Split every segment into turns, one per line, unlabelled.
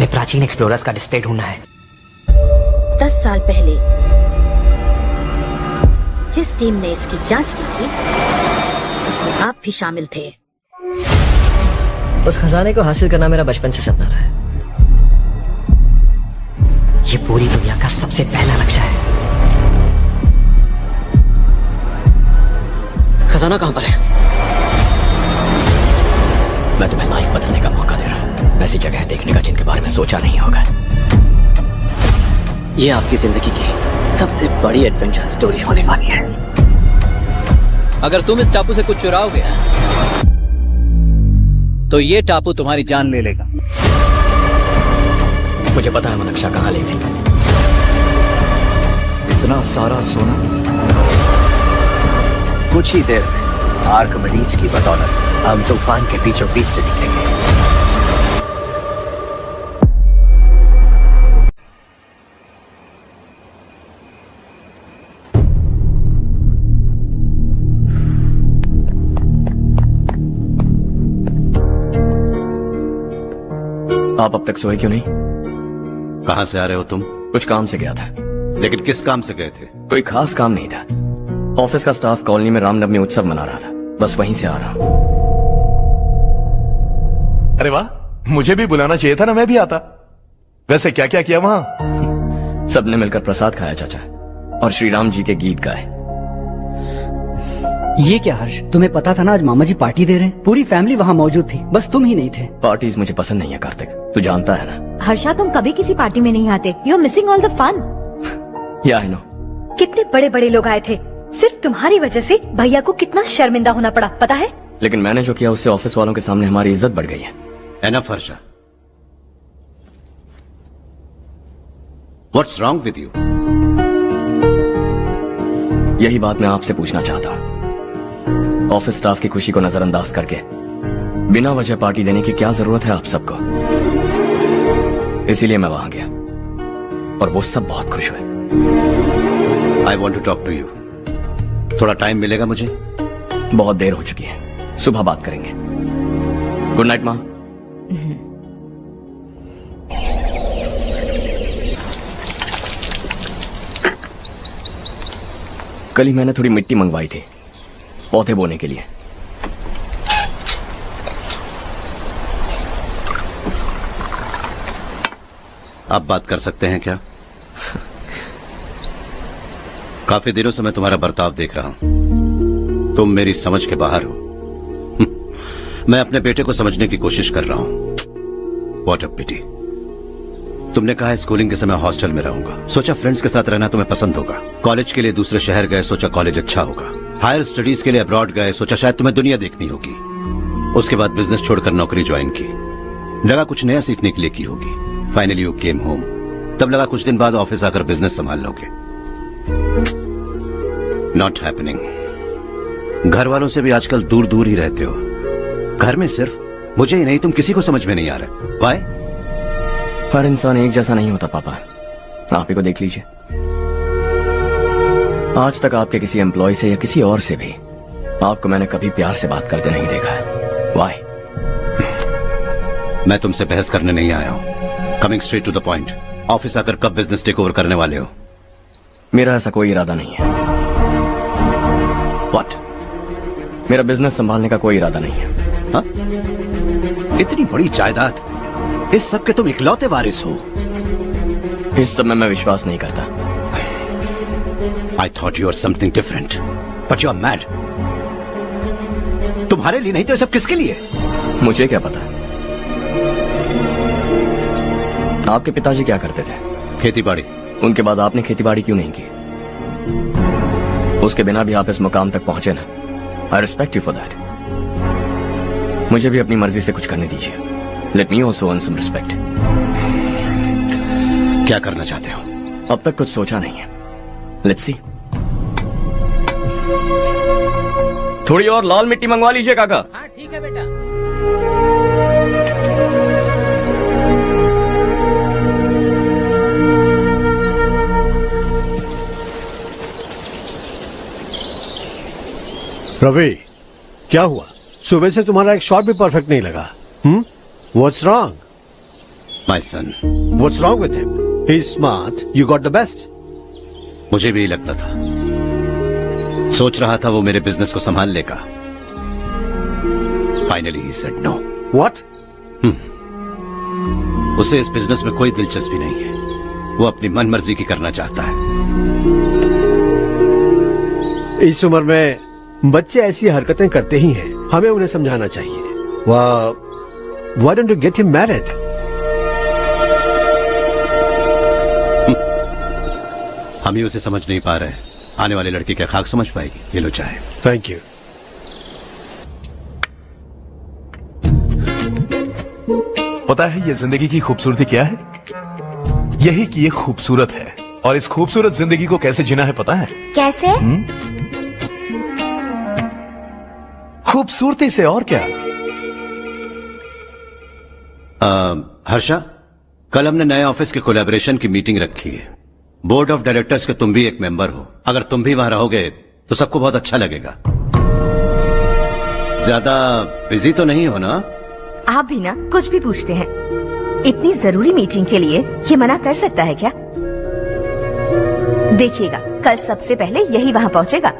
हमें प्राचीन एक्सप्लोरर्स का डिस्प्ले ढूंढना है।
10 साल पहले जिस टीम ने इसकी जांच की थी उसमें आप भी शामिल थे।
उस खजाने को हासिल करना मेरा बचपन से सपना रहा है।
ये पूरी दुनिया का सबसे पहला लक्ष्य है।
खजाना कहां पर है? मैं तुम्हें लाइफ बदलने का मौका दे रहा हूं, ऐसी जगह देखने का जिनके बारे में सोचा नहीं होगा।
ये आपकी जिंदगी की सबसे बड़ी एडवेंचर स्टोरी होने वाली है।
अगर तुम इस टापू से कुछ चुराओगे तो ये टापू तुम्हारी जान ले लेगा।
मुझे पता है वो नक्शा कहां ले गई।
इतना सारा सोना
कुछ ही देर में आर्किमिडीज की बदौलत हम तूफान के बीचों बीच से निकलेंगे।
आप अब तक सोए क्यों नहीं?
कहां से आ रहे हो तुम?
कुछ काम से गया था।
लेकिन किस काम से गए थे?
कोई खास काम नहीं था। ऑफिस का स्टाफ कॉलोनी में रामनवमी उत्सव मना रहा था, बस वहीं से आ रहा हूं।
अरे वाह, मुझे भी बुलाना चाहिए था ना, मैं भी आता। वैसे क्या क्या किया वहां?
सबने मिलकर प्रसाद खाया चाचा, और श्री राम जी के गीत गाए।
ये क्या हर्ष, तुम्हें पता था ना आज मामा जी पार्टी दे रहे हैं? पूरी फैमिली वहाँ मौजूद थी, बस तुम ही नहीं थे।
पार्टीज मुझे पसंद नहीं है कार्तिक, तू जानता है ना।
हर्षा, तुम कभी किसी पार्टी में नहीं आते। You are missing all the fun.
Yeah I no.
कितने बड़े बड़े लोग आए थे, सिर्फ तुम्हारी वजह से भैया को कितना शर्मिंदा होना पड़ा, पता है?
लेकिन मैंने जो किया उससे ऑफिस वालों के सामने हमारी इज्जत बढ़ गई है।
Enough Harsha, what's wrong with you?
यही बात मैं आपसे पूछना चाहता हूँ। ऑफिस स्टाफ की खुशी को नजरअंदाज करके बिना वजह पार्टी देने की क्या जरूरत है आप सबको? इसीलिए मैं वहां गया और वो सब बहुत खुश हुए।
I want to talk to you. थोड़ा टाइम मिलेगा मुझे?
बहुत देर हो चुकी है, सुबह बात करेंगे। गुड नाइट माँ। कल ही मैंने थोड़ी मिट्टी मंगवाई थी पौधे बोने के लिए।
आप बात कर सकते हैं क्या? काफी दिनों से मैं तुम्हारा बर्ताव देख रहा हूं। तुम मेरी समझ के बाहर हो। मैं अपने बेटे को समझने की कोशिश कर रहा हूं। व्हाट अ पिटी। तुमने कहा स्कूलिंग के समय हॉस्टल में रहूंगा, सोचा फ्रेंड्स के साथ रहना तुम्हें पसंद होगा। कॉलेज के लिए दूसरे शहर गए, सोचा कॉलेज अच्छा होगा। हायर स्टडीज के लिए अब्रॉड गए, सोचा शायद तुम्हें दुनिया देखनी होगी। उसके बाद बिजनेस छोड़कर नौकरी ज्वाइन की, लगा कुछ नया सीखने के लिए की होगी। Finally you came home. तब लगा कुछ दिन बाद ऑफिस आकर बिजनेस संभाल लोगे। Not happening. घर वालों से भी आजकल दूर दूर ही रहते हो। घर में सिर्फ मुझे ही नहीं, तुम किसी को समझ में नहीं आ रहे। व्हाई?
हर इंसान एक जैसा नहीं होता पापा, आप ही को देख लीजिए। आज तक आपके किसी एम्प्लॉय से या किसी और से भी आपको मैंने कभी प्यार से बात करते नहीं देखा है। व्हाई?
मैं तुमसे बहस करने नहीं आया हूं। Coming straight to the point. Office आकर कब बिजनेस टेक ओवर करने वाले हो?
मेरा ऐसा कोई इरादा नहीं है।
व्हाट?
मेरा बिजनेस संभालने का कोई इरादा नहीं है।
हाँ? इतनी बड़ी जायदाद, इस सब के तुम इकलौते वारिस हो।
इस सब में मैं विश्वास नहीं करता।
I thought you were something different, but you are mad. तुम्हारे लिए नहीं तो ये सब किसके लिए?
मुझे क्या पता। आपके पिताजी क्या करते थे?
खेतीबाड़ी।
उनके बाद आपने खेतीबाड़ी क्यों नहीं की? उसके बिना भी आप इस मुकाम तक पहुंचे ना। I respect you for that. मुझे भी अपनी मर्जी से कुछ करने दीजिए। Let me also earn some respect.
क्या करना चाहते हो?
अब तक कुछ सोचा नहीं है। Let's see. थोड़ी और लाल मिट्टी मंगवा लीजिए काका।
हाँ ठीक है बेटा।
रवि, क्या हुआ? सुबह से तुम्हारा एक शॉट भी परफेक्ट नहीं लगा। What's wrong?
My son.
What's wrong with him? He's smart. You got the best.
मुझे भी यही लगता था। सोच रहा था वो मेरे बिजनेस को संभाल लेगा। Finally he said no.
What?
उसे इस बिजनेस में कोई दिलचस्पी नहीं है। वो अपनी मनमर्जी की करना चाहता है।
इस उम्र में बच्चे ऐसी हरकतें करते ही हैं। हमें उन्हें समझाना चाहिए। Why don't you get him married?
हम ही उसे समझ नहीं पा रहे। आने वाली लड़की क्या खाक समझ पाएगी? ये लो चाहे।
Thank you.
पता है ये जिंदगी की खूबसूरती क्या है? यही कि ये खूबसूरत है, और इस खूबसूरत जिंदगी को कैसे जीना है पता है?
कैसे?
खूबसूरती से, और क्या।
हर्षा, कल हमने नए ऑफिस के कोलैबोरेशन की मीटिंग रखी है। बोर्ड ऑफ डायरेक्टर्स के तुम भी एक मेंबर हो। अगर तुम भी वहां रहोगे तो सबको बहुत अच्छा लगेगा। ज्यादा बिजी तो नहीं हो ना?
आप भी ना कुछ भी पूछते हैं। इतनी जरूरी मीटिंग के लिए ये मना कर सकता है क्या? देखिएगा कल सबसे पहले यही वहाँ पहुँचेगा।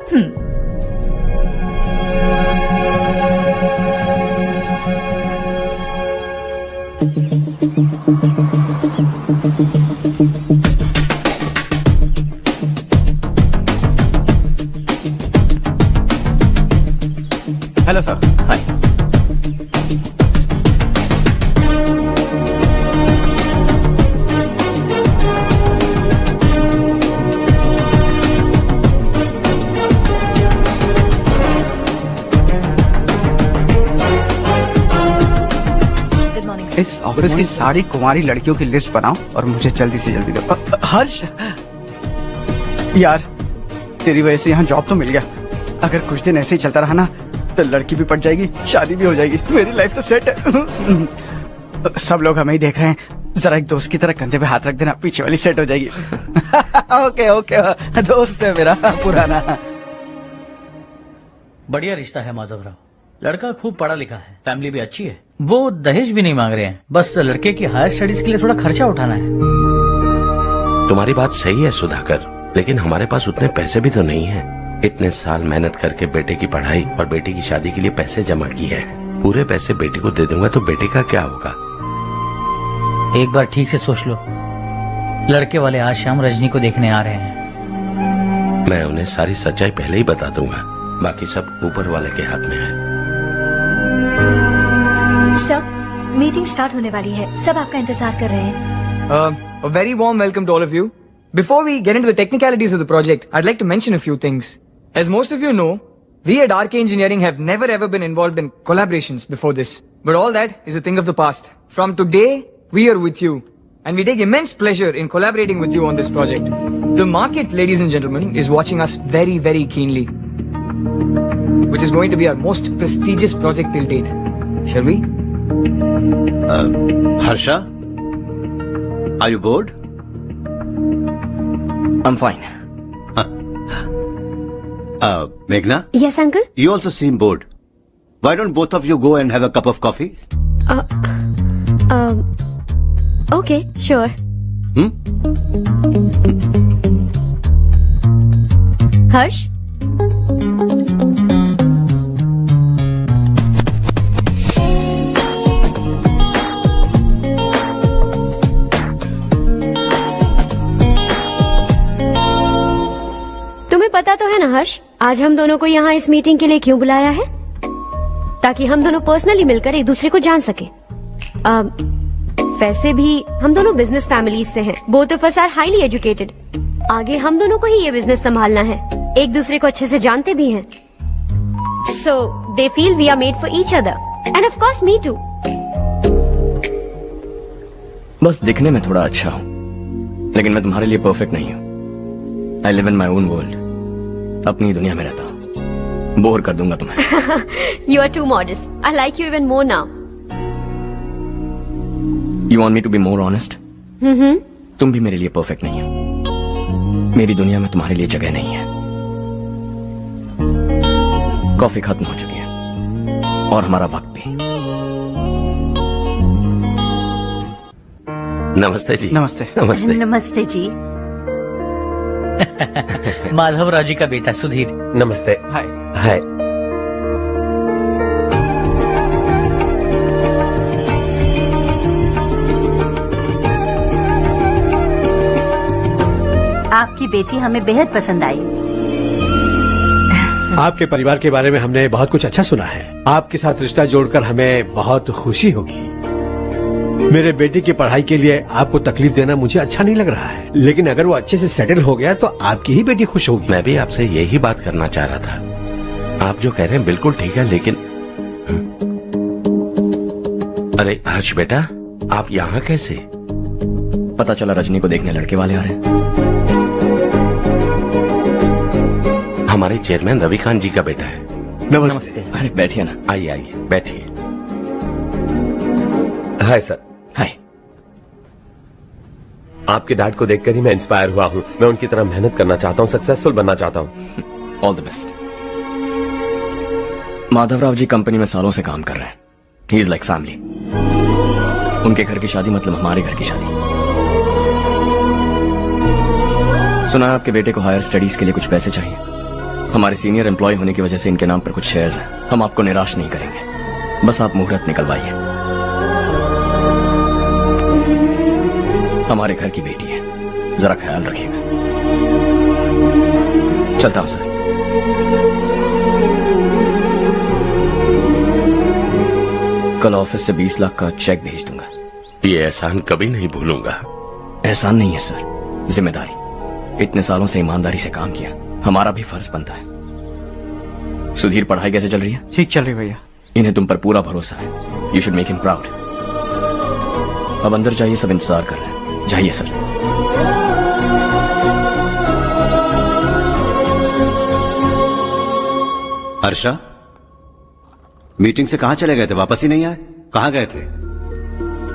Hello sir. हाय।
इस ऑफिस की सारी कुंवारी लड़कियों की लिस्ट बनाओ और मुझे जल्दी से जल्दी दो। हर्ष यार, तेरी वजह से यहाँ जॉब तो मिल गया। अगर कुछ दिन ऐसे ही चलता रहा ना तो लड़की भी पट जाएगी, शादी भी हो जाएगी, मेरी लाइफ तो सेट है। सब लोग हमें ही देख रहे हैं, जरा एक दोस्त की तरह कंधे पे हाथ रख देना, पीछे वाली सेट हो जाएगी। ओके ओके, दोस्त है मेरा पुराना।
बढ़िया रिश्ता है माधव राव। लड़का खूब पढ़ा लिखा है, फैमिली भी अच्छी है। वो दहेज भी नहीं मांग रहे हैं, बस लड़के की हायर स्टडीज के लिए थोड़ा खर्चा उठाना है।
तुम्हारी बात सही है सुधाकर, लेकिन हमारे पास उतने पैसे भी तो नहीं है। इतने साल मेहनत करके बेटे की पढ़ाई और बेटी की शादी के लिए पैसे जमा किए हैं। पूरे पैसे बेटी को दे दूंगा तो बेटे का क्या होगा?
एक बार ठीक से सोच लो। लड़के वाले आज शाम रजनी को देखने आ रहे हैं।
मैं उन्हें सारी सच्चाई पहले ही बता दूंगा, बाकी सब ऊपर वाले के हाथ में है।
सर, मीटिंग स्टार्ट होने वाली है। सब आपका इंतजार कर रहे हैं।
A very warm welcome to all of you. Before we get into the technicalities of the project, I'd like to mention a few things. As most of you know, we at RK Engineering have never ever been involved in collaborations before this. But all that is a thing of the past. From today, we are with you. And we take immense pleasure in collaborating with you on this project. The market, ladies and gentlemen, is watching us very, very keenly. Which is going to be our most prestigious project till date. Shall we?
Harsha? Are you bored?
I'm fine.
Meghna?
Yes, uncle.
You also seem bored. Why don't both of you go and have a cup of coffee?
Okay, sure. Harsh? तुम्हें पता तो है ना हर्ष, आज हम दोनों को यहाँ इस मीटिंग के लिए क्यों बुलाया है? ताकि हम दोनों पर्सनली मिलकर एक दूसरे को जान सके। वैसे भी हम दोनों बिजनेस फैमिलीज से हैं। Both of us are highly educated. आगे हम दोनों को ही ये बिजनेस संभालना है। एक दूसरे को अच्छे से जानते भी हैं। So they feel we are made for each other and of course me too.
बस दिखने में थोड़ा अच्छा हूँ, लेकिन मैं तुम्हारे लिए परफेक्ट नहीं हूँ। I live in my own world. अपनी दुनिया में रहता हूँ। बोर कर दूंगा तुम्हें।
You are too modest. I like you even more now.
You want me to be more honest? तुम भी मेरे लिए परफेक्ट नहीं हो। मेरी दुनिया में तुम्हारे लिए जगह नहीं है। कॉफी खत्म हो चुकी है और हमारा वक्त भी।
नमस्ते जी।
नमस्ते।
नमस्ते।
नमस्ते जी।
माधवराव जी का बेटा सुधीर।
नमस्ते।
हाय।
हाय।
आपकी बेटी हमें बेहद पसंद आई।
आपके परिवार के बारे में हमने बहुत कुछ अच्छा सुना है। आपके साथ रिश्ता जोड़कर हमें बहुत खुशी होगी। मेरे बेटे की पढ़ाई के लिए आपको तकलीफ देना मुझे अच्छा नहीं लग रहा है, लेकिन अगर वो अच्छे से सेटल हो गया तो आपकी ही बेटी खुश होगी।
मैं भी आपसे यही बात करना चाह रहा था। आप जो कह रहे हैं बिल्कुल ठीक है, लेकिन अरे हर्ष बेटा, आप यहाँ कैसे?
पता चला रजनी को देखने लड़के वाले आ रहे हैं।
हमारे चेयरमैन रविकांत जी का बेटा है।
नमस्ते।
अरे बैठिए ना।
आइए आइए बैठिए।
Hi sir.
हाय।
आपके डैड को देखकर ही मैं इंस्पायर हुआ हूँ। मैं उनकी तरह मेहनत करना चाहता हूँ, सक्सेसफुल बनना चाहता हूँ।
All the best. Madhavrao ji company में सालों से काम कर रहे हैं। He is like family. उनके घर की शादी मतलब हमारे घर की शादी। सुना है आपके बेटे को हायर स्टडीज के लिए कुछ पैसे चाहिए। हमारे सीनियर एम्प्लॉय होने की वजह से इनके नाम पर कुछ शेयर्स हैं। हम आपको निराश नहीं करेंगे, बस आप मुहूर्त निकलवाइए। हमारे घर की बेटी है, जरा ख्याल रखिएगा। चलता हूं सर। कल ऑफिस से 20 लाख का चेक भेज दूंगा।
ये एहसान कभी नहीं भूलूंगा।
एहसान नहीं है सर, जिम्मेदारी। इतने सालों से ईमानदारी से काम किया, हमारा भी फर्ज बनता है। सुधीर, पढ़ाई कैसे चल रही है?
ठीक चल रही भैया।
इन्हें तुम पर पूरा भरोसा है। You should make him proud. अब अंदर जाइए, सब इंतजार कर रहे हैं। जाइए सर।
हर्षा, मीटिंग से कहाँ चले गए थे? वापस ही नहीं आए? कहाँ गए थे?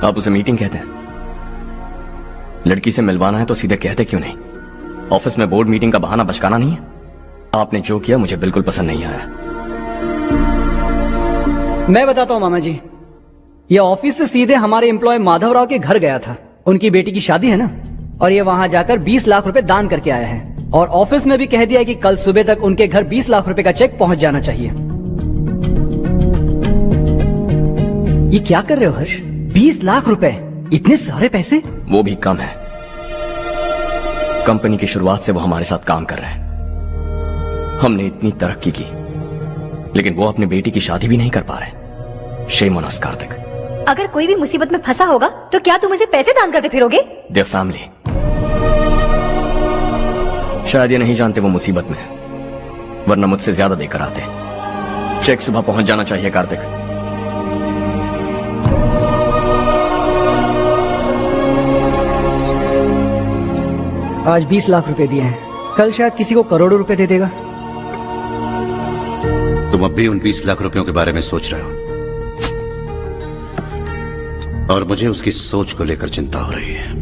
आप उसे मीटिंग कहते हैं? लड़की से मिलवाना है तो सीधे कहते क्यों नहीं? ऑफिस में बोर्ड मीटिंग का बहाना बचकाना नहीं है। आपने जो किया मुझे बिल्कुल पसंद नहीं आया।
मैं बताता हूँ मामा जी, ये ऑफिस से सीधे हमारे एम्प्लॉय माधवराव के घर गया था। उनकी बेटी की शादी है ना, और ये वहां जाकर 20 लाख रुपए दान करके आया है। और ऑफिस में भी कह दिया कि कल सुबह तक उनके घर 20 लाख रुपए का चेक पहुंच जाना चाहिए। ये क्या कर रहे हो हर्ष? 20 लाख रुपए, इतने सारे पैसे?
वो भी कम है। कंपनी की शुरुआत से वो हमारे साथ काम कर रहे हैं। हमने इतनी तरक्की की, लेकिन वो अपनी बेटी की शादी भी नहीं कर पा रहे। Shame on us Kartik.
अगर कोई भी मुसीबत में फंसा होगा तो क्या तुम उसे पैसे दान करते फिरोगे?
Their family. शायद ये नहीं जानते वो मुसीबत में है, वरना मुझसे ज्यादा देकर आते। चेक सुबह पहुंच जाना चाहिए कार्तिक।
आज 20 लाख रुपए दिए हैं, कल शायद किसी को करोड़ों रुपए दे देगा।
तुम अब भी उन 20 लाख रुपयों के बारे में सोच रहे हो, और मुझे उसकी सोच को लेकर चिंता हो रही है।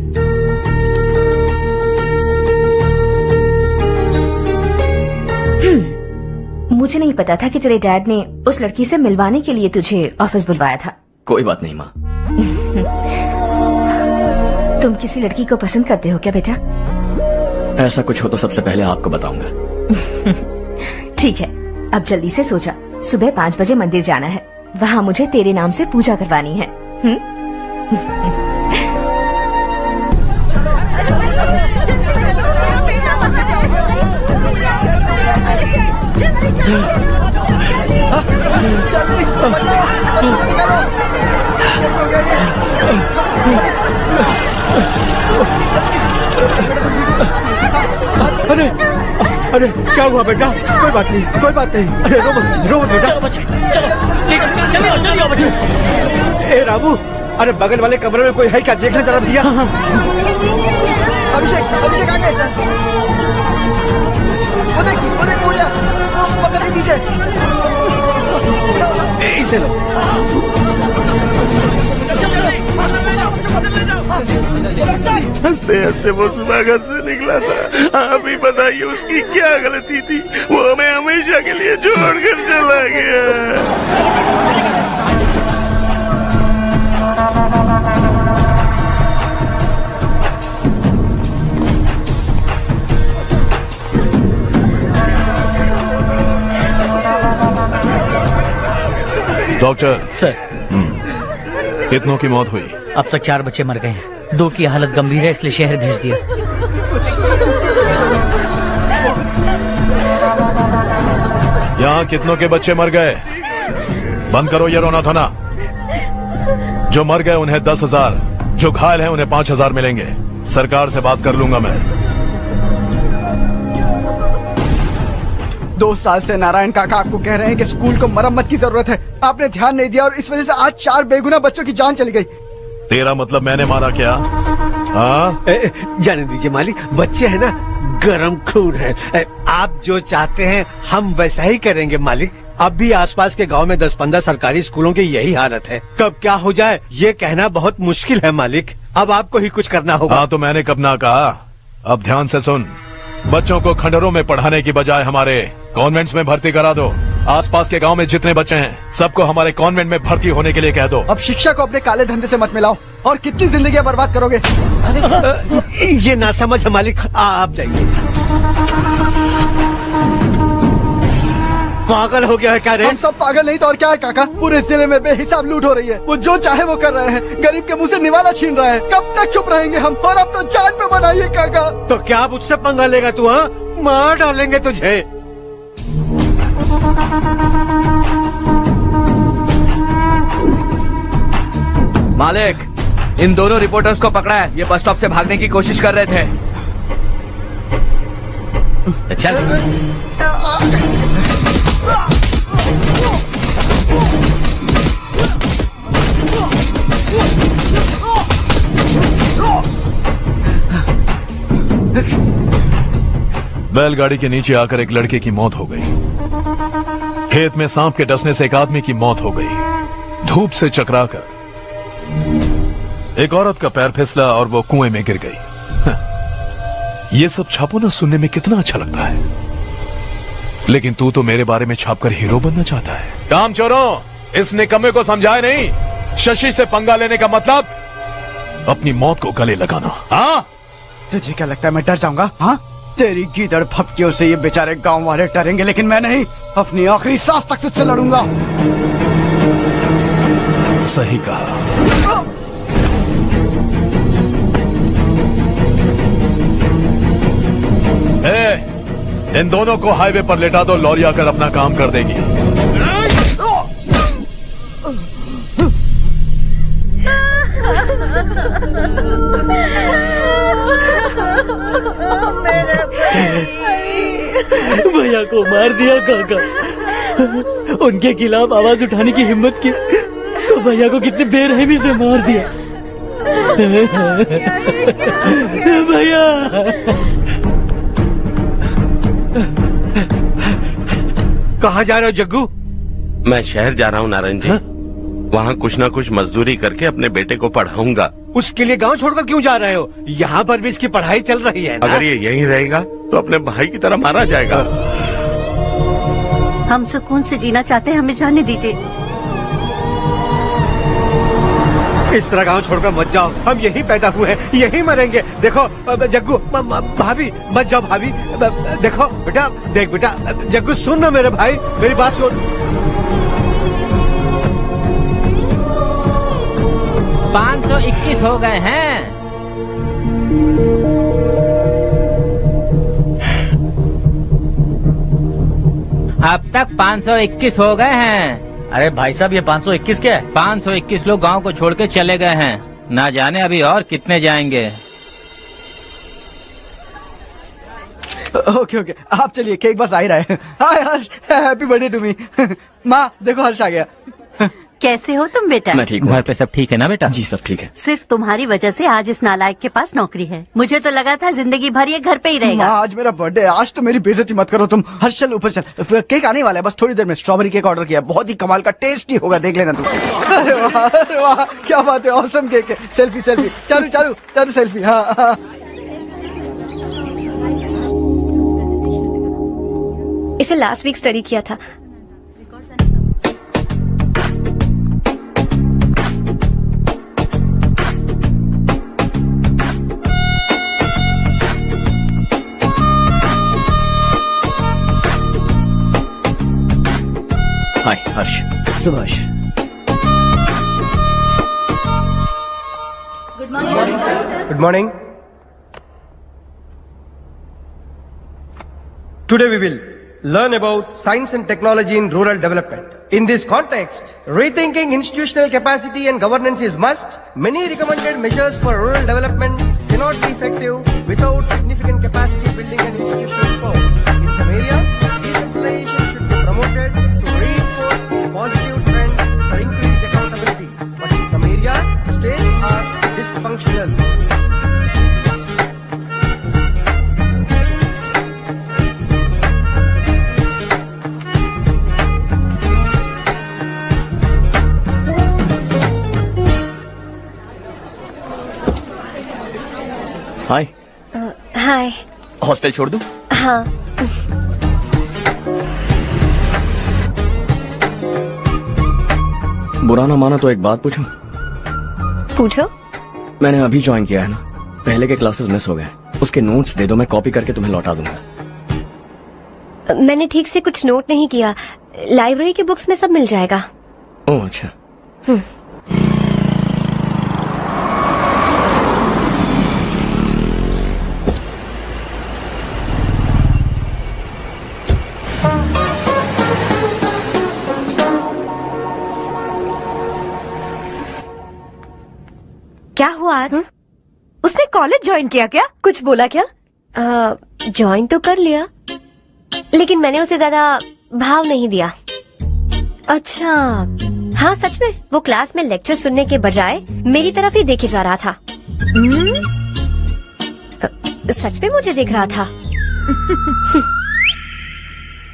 मुझे नहीं पता था कि तेरे डैड ने उस लड़की से मिलवाने के लिए तुझे ऑफिस बुलवाया था।
कोई बात नहीं माँ।
तुम किसी लड़की को पसंद करते हो क्या बेटा?
ऐसा कुछ हो तो सबसे पहले आपको बताऊंगा।
ठीक है, अब जल्दी से सो जा। सुबह 5 बजे मंदिर जाना है, वहाँ मुझे तेरे नाम से पूजा करवानी है।
अरे अरे क्या हुआ बेटा? कोई बात नहीं, कोई बात नहीं। अरे रो मत बेटा।
चलो बच्चे, चलो जल्दी बच्चे।
ए रामू, अरे बगल वाले कमरे में कोई है क्या? देखना जरा भैया।
अभिषेक, अभिषेक आ गए। वो देख पूजा, वो पकड़ के पीछे।
इसे लो।
हंसते हंसते वो सुबह घर से निकला था। आप ही बताइए उसकी क्या गलती थी? वो हमें हमेशा के लिए छोड़कर चला गया।
डॉक्टर
सर,
कितनों की मौत हुई?
अब तक 4 बच्चे मर गए हैं। 2 की हालत गंभीर है, इसलिए शहर भेज दिया।
यहाँ कितनों के बच्चे मर गए? बंद करो ये रोना धोना। जो मर गए उन्हें 10,000, जो घायल हैं उन्हें 5,000 मिलेंगे। सरकार से बात कर लूंगा मैं।
2 साल से नारायण काका आपको कह रहे हैं कि स्कूल को मरम्मत की जरूरत है। आपने ध्यान नहीं दिया और इस वजह से आज 4 बेगुनाह बच्चों की जान चली गई।
तेरा मतलब मैंने मारा क्या? हाँ,
जाने दीजिए मालिक, बच्चे हैं ना, गरम खून है। आप जो चाहते हैं हम वैसा ही करेंगे मालिक। अब भी आसपास के गांव में 10-15 सरकारी स्कूलों की यही हालत है। कब क्या हो जाए ये कहना बहुत मुश्किल है मालिक। अब आपको ही कुछ करना होगा।
हाँ तो मैंने कब ना कहा। अब ध्यान से सुन, बच्चों को खंडरों में पढ़ाने की बजाय हमारे कॉन्वेंट्स में भर्ती करा दो। आसपास के गांव में जितने बच्चे हैं सबको हमारे कॉन्वेंट में भर्ती होने के लिए कह दो।
अब शिक्षा को अपने काले धंधे से मत मिलाओ। और कितनी जिंदगी बर्बाद करोगे?
ये ना समझ है मालिक, आप जाइए। पागल हो गया है क्या रे?
हम सब पागल नहीं तो और क्या है काका। पूरे जिले में बेहिसाब लूट हो रही है। वो जो चाहे वो कर रहे हैं। गरीब के मुंह से निवाला छीन रहे हैं। कब तक चुप रहेंगे हम? और अब तो जान पे बनाइए काका।
तो क्या मुझसे पंगा लेगा तू? हाँ, मार डालेंगे तुझे।
मालिक, इन दोनों रिपोर्टर्स को पकड़ा है। ये बस स्टॉप से भागने की कोशिश कर रहे थे।
चल।
बैलगाड़ी के नीचे आकर एक लड़के की मौत हो गई। खेत में सांप के डसने से एक आदमी की मौत हो गई। धूप से चकराकर एक औरत का पैर फिसला और वो कुएं में गिर गई। ये सब छापो ना, सुनने में कितना अच्छा लगता है। लेकिन तू तो मेरे बारे में छापकर हीरो बनना चाहता है। काम चोरों, इस निकम्मे को समझाए नहीं। शशि से पंगा लेने का मतलब अपनी मौत को गले लगाना। हाँ,
तुझे क्या लगता है मैं डर जाऊंगा? हाँ, तेरी गीदड़ फपकियों से ये बेचारे गांव वाले डरेंगे, लेकिन मैं नहीं। अपनी आखिरी सांस तक तुझसे लड़ूंगा।
सही कहा। इन दोनों को हाईवे पर लेटा दो। लॉरी आकर अपना काम कर देगी।
भैया को मार दिया काका। उनके खिलाफ आवाज उठाने की हिम्मत की तो भैया को कितने बेरहमी से मार दिया। भैया
कहाँ जा रहे हो जग्गू?
मैं शहर जा रहा हूँ नारायण जी। वहाँ कुछ ना कुछ मजदूरी करके अपने बेटे को पढ़ाऊंगा।
उसके लिए गांव छोड़कर क्यों जा रहे हो? यहाँ पर भी इसकी पढ़ाई चल रही है ना?
अगर ये यहीं रहेगा तो अपने भाई की तरह मारा जाएगा।
हम सुकून से जीना चाहते हैं, हमें जाने दीजिए।
इस तरह गांव छोड़कर मत जाओ। हम यहीं पैदा हुए हैं, यहीं मरेंगे। देखो जग्गू, भाभी मत जाओ। भाभी देखो बेटा, देख बेटा, जग्गू सुन ना मेरे भाई, मेरी बात सुन।
521 हो गए हैं। अब तक 521 हो गए हैं।
अरे भाई साहब, ये 521 क्या है?
521 लोग गांव को छोड़ के चले गए हैं। ना जाने अभी और कितने जाएंगे।
ओके ओके, आप चलिए, केक बस आ ही रहा है। हाय हर्ष, हैप्पी बर्थडे टू मी। माँ देखो, हर्ष आ गया।
कैसे हो तुम बेटा?
मैं ठीक हूँ।
घर पे सब ठीक है ना बेटा?
जी सब ठीक है।
सिर्फ तुम्हारी वजह से आज इस नालायक के पास नौकरी है। मुझे तो लगा था जिंदगी भर ये घर पे ही रहेगा।
माँ, आज मेरा बर्थडे है। आज तो मेरी बेइज्जती मत करो तुम। हर्ष चल ऊपर चल, केक आने वाला है। बस थोड़ी देर में स्ट्रॉबेरी केक ऑर्डर किया, बहुत ही कमाल का टेस्टी होगा, देख लेना तू। अरे वाह, क्या बात है, ऑसम केक है। सेल्फी सेल्फी, चालू चालू चालू सेल्फी। हाँ,
इसे लास्ट वीक स्टडी किया था।
Hi Harsh.
Subhash,
Good morning. Today we will learn about science and technology in rural development. In this context, rethinking institutional capacity and governance is must. Many recommended measures for rural development cannot be effective without significant capacity building and institutional support. In some areas, decentralization should be promoted to reinforce positive trends for increased accountability. But in some areas, states are dysfunctional.
Hi
hi.
Hostel छोड़ दूं?
हाँ।
बुरा ना माना तो एक बात पूछूं?
पूछो।
मैंने अभी ज्वाइन किया है ना, पहले के क्लासेस मिस हो गए। उसके नोट्स दे दो, मैं कॉपी करके तुम्हें लौटा दूंगा।
मैंने ठीक से कुछ नोट नहीं किया। लाइब्रेरी के बुक्स में सब मिल जाएगा।
ओह अच्छा।
क्या हुआ आज? उसने कॉलेज ज्वाइन किया क्या? कुछ बोला क्या?
ज्वाइन तो कर लिया, लेकिन मैंने उसे ज्यादा भाव नहीं दिया।
अच्छा।
हाँ सच में, वो क्लास में लेक्चर सुनने के बजाय मेरी तरफ ही देखे जा रहा था। सच में मुझे देख रहा था।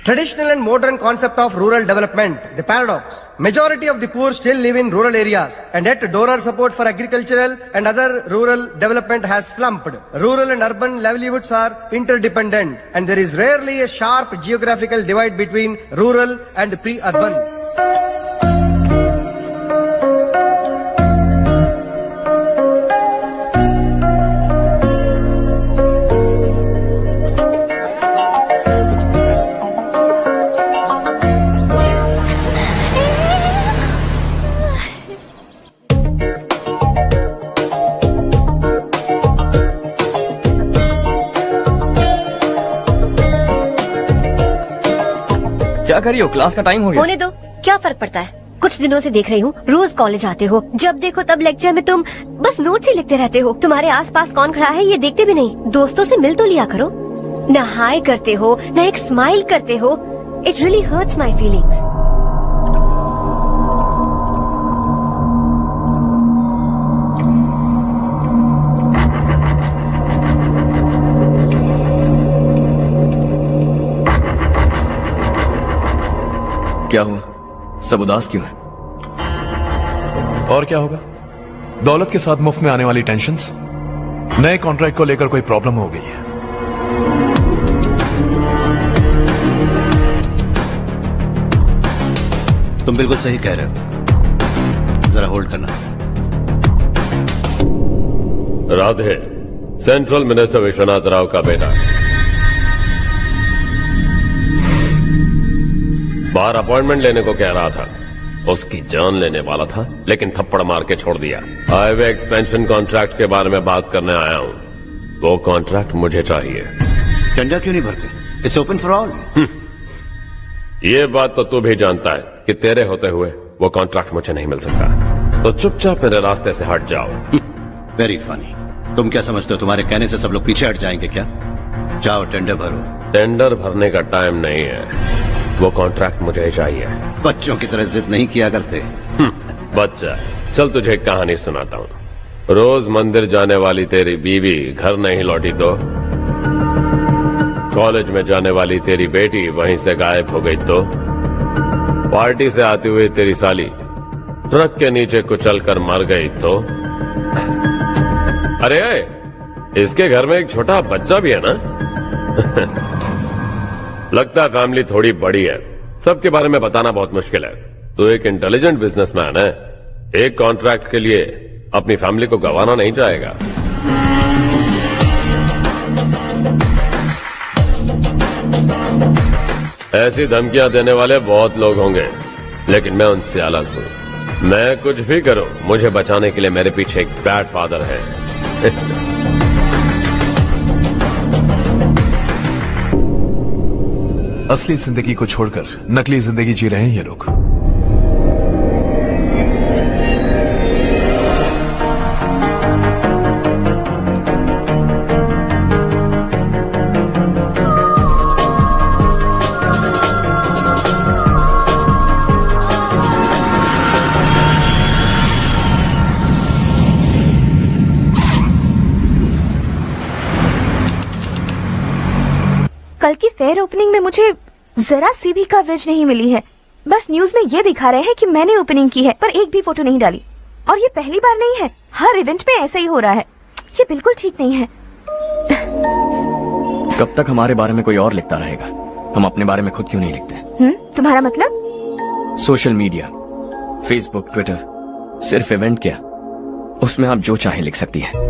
Traditional and modern concept of rural development, the paradox. Majority of the poor still live in rural areas, and yet donor support for agricultural and other rural development has slumped. Rural and urban livelihoods are interdependent, and there is rarely a sharp geographical divide between rural and pre-urban.
क्या कर रही हो? Class का time हो गया।
होने दो, क्या फर्क पड़ता है। कुछ दिनों से देख रही हूँ, रोज कॉलेज आते हो, जब देखो तब लेक्चर में तुम बस नोट्स ही लिखते रहते हो। तुम्हारे आसपास कौन खड़ा है ये देखते भी नहीं। दोस्तों से मिल तो लिया करो। न हाय करते हो, न एक स्माइल करते हो। It really hurts my feelings.
क्या हुआ? सब उदास क्यों है?
और क्या होगा? दौलत के साथ मुफ्त में आने वाली टेंशन्स। नए कॉन्ट्रैक्ट को लेकर कोई प्रॉब्लम हो गई है।
तुम बिल्कुल सही कह रहे हो। जरा होल्ड करना।
राधे, सेंट्रल मिनिस्टर विश्वनाथ राव का बेटा बाहर अपॉइंटमेंट लेने को कह रहा था। उसकी जान लेने वाला था, लेकिन थप्पड़ मार के छोड़ दिया। हाईवे एक्सपेंशन कॉन्ट्रैक्ट के बारे में बात करने आया हूँ। वो कॉन्ट्रैक्ट मुझे चाहिए।
टेंडर क्यों नहीं भरते? It's open for all.
ये बात तो तू भी जानता है कि तेरे होते हुए वो कॉन्ट्रैक्ट मुझे नहीं मिल सकता। तो चुपचाप मेरे रास्ते से हट जाओ।
Very funny. तुम क्या समझते हो तुम्हारे कहने से सब लोग पीछे हट जाएंगे क्या? जाओ टेंडर भरो।
टेंडर भरने का टाइम नहीं है। वो कॉन्ट्रैक्ट मुझे चाहिए।
बच्चों की तरह जिद नहीं किया करते।
बच्चा, चल तुझे एक कहानी सुनाता हूँ। रोज मंदिर जाने वाली तेरी बीवी घर नहीं लौटी तो, कॉलेज में जाने वाली तेरी बेटी वहीं से गायब हो गई तो, पार्टी से आती हुई तेरी साली ट्रक के नीचे कुचल कर मर गई तो। अरे इसके घर में एक छोटा बच्चा भी है ना। लगता है फैमिली थोड़ी बड़ी है, सबके बारे में बताना बहुत मुश्किल है। तो एक इंटेलिजेंट बिजनेसमैन है, एक कॉन्ट्रैक्ट के लिए अपनी फैमिली को गंवाना नहीं चाहेगा। ऐसी धमकियां देने वाले बहुत लोग होंगे, लेकिन मैं उनसे अलग हूं। मैं कुछ भी करूं, मुझे बचाने के लिए मेरे पीछे एक बैड फादर है।
असली जिंदगी को छोड़कर नकली जिंदगी जी रहे हैं ये लोग।
कल की फेयर ओपनिंग में मुझे जरा सी भी कवरेज नहीं मिली है। बस न्यूज में ये दिखा रहे हैं कि मैंने ओपनिंग की है, पर एक भी फोटो नहीं डाली। और ये पहली बार नहीं है, हर इवेंट में ऐसा ही हो रहा है। ये बिल्कुल ठीक नहीं है।
कब तक हमारे बारे में कोई और लिखता रहेगा? हम अपने बारे में खुद क्यों नहीं लिखते?
तुम्हारा मतलब?
सोशल मीडिया, फेसबुक, ट्विटर, सिर्फ इवेंट क्या, उसमें आप जो चाहे लिख सकती हैं।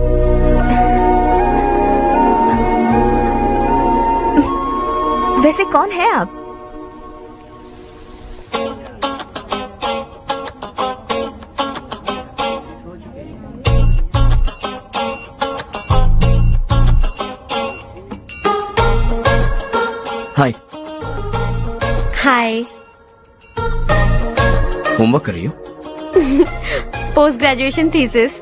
वैसे कौन है आप?
हाय।
हाय।
होमवर्क कर रही हो?
Post graduation thesis.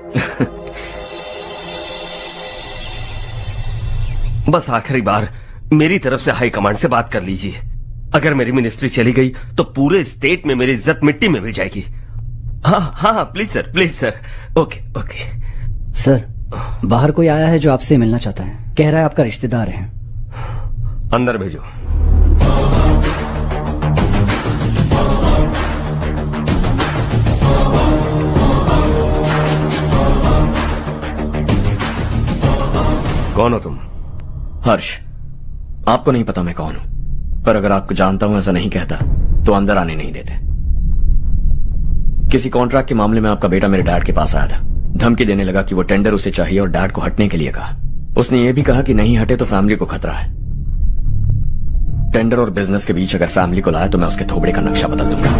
बस आखिरी बार मेरी तरफ से हाई कमांड से बात कर लीजिए। अगर मेरी मिनिस्ट्री चली गई तो पूरे स्टेट में मेरी इज्जत मिट्टी में मिल जाएगी। हाँ हाँ please sir, please sir. Okay okay
sir, बाहर कोई आया है जो आपसे मिलना चाहता है। कह रहा है आपका रिश्तेदार है।
अंदर भेजो। कौन हो तुम?
हर्ष। आपको नहीं पता मैं कौन हूं, पर अगर आपको जानता हूं ऐसा नहीं कहता तो अंदर आने नहीं देते। किसी कॉन्ट्रैक्ट के मामले में आपका बेटा मेरे डैड के पास आया था। धमकी देने लगा कि वो टेंडर उसे चाहिए और डैड को हटने के लिए कहा। उसने ये भी कहा कि नहीं हटे तो फैमिली को खतरा है। टेंडर और बिजनेस के बीच अगर फैमिली को लाया तो मैं उसके थोबड़े का नक्शा बदल दूंगा।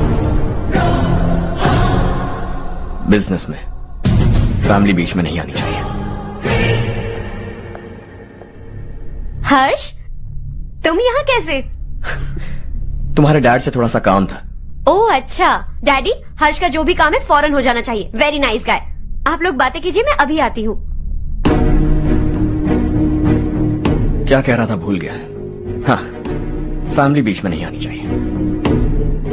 बिजनेस में फैमिली बीच में नहीं आनी चाहिए।
हर्ष, तुम यहाँ कैसे?
तुम्हारे डैड से थोड़ा सा काम था।
ओह अच्छा। डैडी, हर्ष का जो भी काम है फौरन हो जाना चाहिए। Very nice guy. आप लोग बातें कीजिए, मैं अभी आती हूँ।
क्या कह रहा था भूल गया। हाँ, फैमिली बीच में नहीं आनी चाहिए।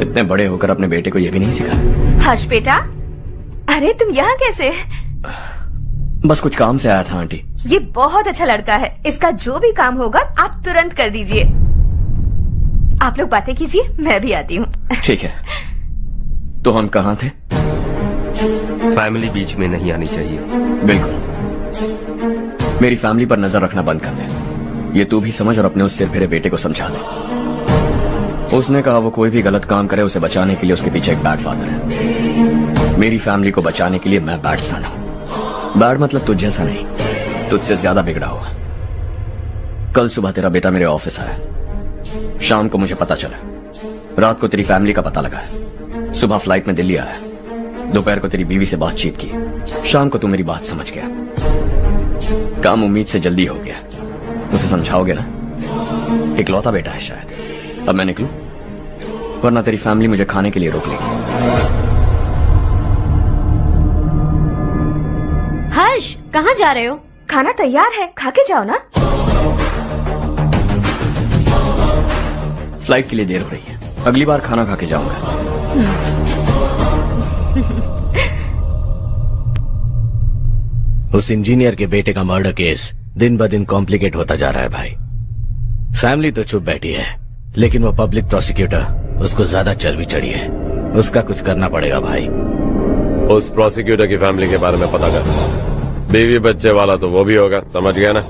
इतने बड़े होकर अपने बेटे को यह भी नहीं सिखाया।
हर्ष बेटा, अरे तुम यहाँ कैसे?
बस कुछ काम से आया था आंटी।
ये बहुत अच्छा लड़का है। इसका जो भी काम होगा आप तुरंत कर दीजिए। आप लोग बातें कीजिए, मैं भी आती हूँ।
ठीक है। तो हम कहाँ थे?
फैमिली बीच में नहीं आनी चाहिए।
बिल्कुल। मेरी फैमिली पर नजर रखना बंद कर दे। ये तू भी समझ और अपने उस सिर फिरे बेटे को समझा दे। उसने कहा वो कोई भी गलत काम करे उसे बचाने के लिए उसके पीछे एक बैड फादर है। मेरी फैमिली को बचाने के लिए मैं बैड सन हूँ। बैड मतलब तुझ जैसा नहीं, तुझसे ज्यादा बिगड़ा हुआ। कल सुबह तेरा बेटा मेरे ऑफिस आया। शाम को मुझे पता चला। रात को तेरी फैमिली का पता लगा। सुबह फ्लाइट में दिल्ली आया। दोपहर को तेरी बीवी से बातचीत की। शाम को तू मेरी बात समझ गया। काम उम्मीद से जल्दी हो गया। उसे समझाओगे ना? इकलौता बेटा है शायद। अब मैं निकलूं, वरना तेरी फैमिली मुझे खाने के लिए रोक लेगी।
हर्ष, कहाँ जा रहे हो?
खाना तैयार है, खा के जाओ ना।
फ्लाइट के लिए देर हो रही है। अगली बार खाना खा के जाऊंगा।
उस इंजीनियर के बेटे का मर्डर केस दिन ब दिन कॉम्प्लिकेट होता जा रहा है भाई। फैमिली तो चुप बैठी है, लेकिन वो पब्लिक प्रोसिक्यूटर उसको ज्यादा चर्बी चढ़ी है। उसका कुछ करना पड़ेगा भाई।
उस प्रोसिक्यूटर की फैमिली के बारे में पता कर। बीवी बच्चे वाला तो वो भी होगा, समझ गया ना?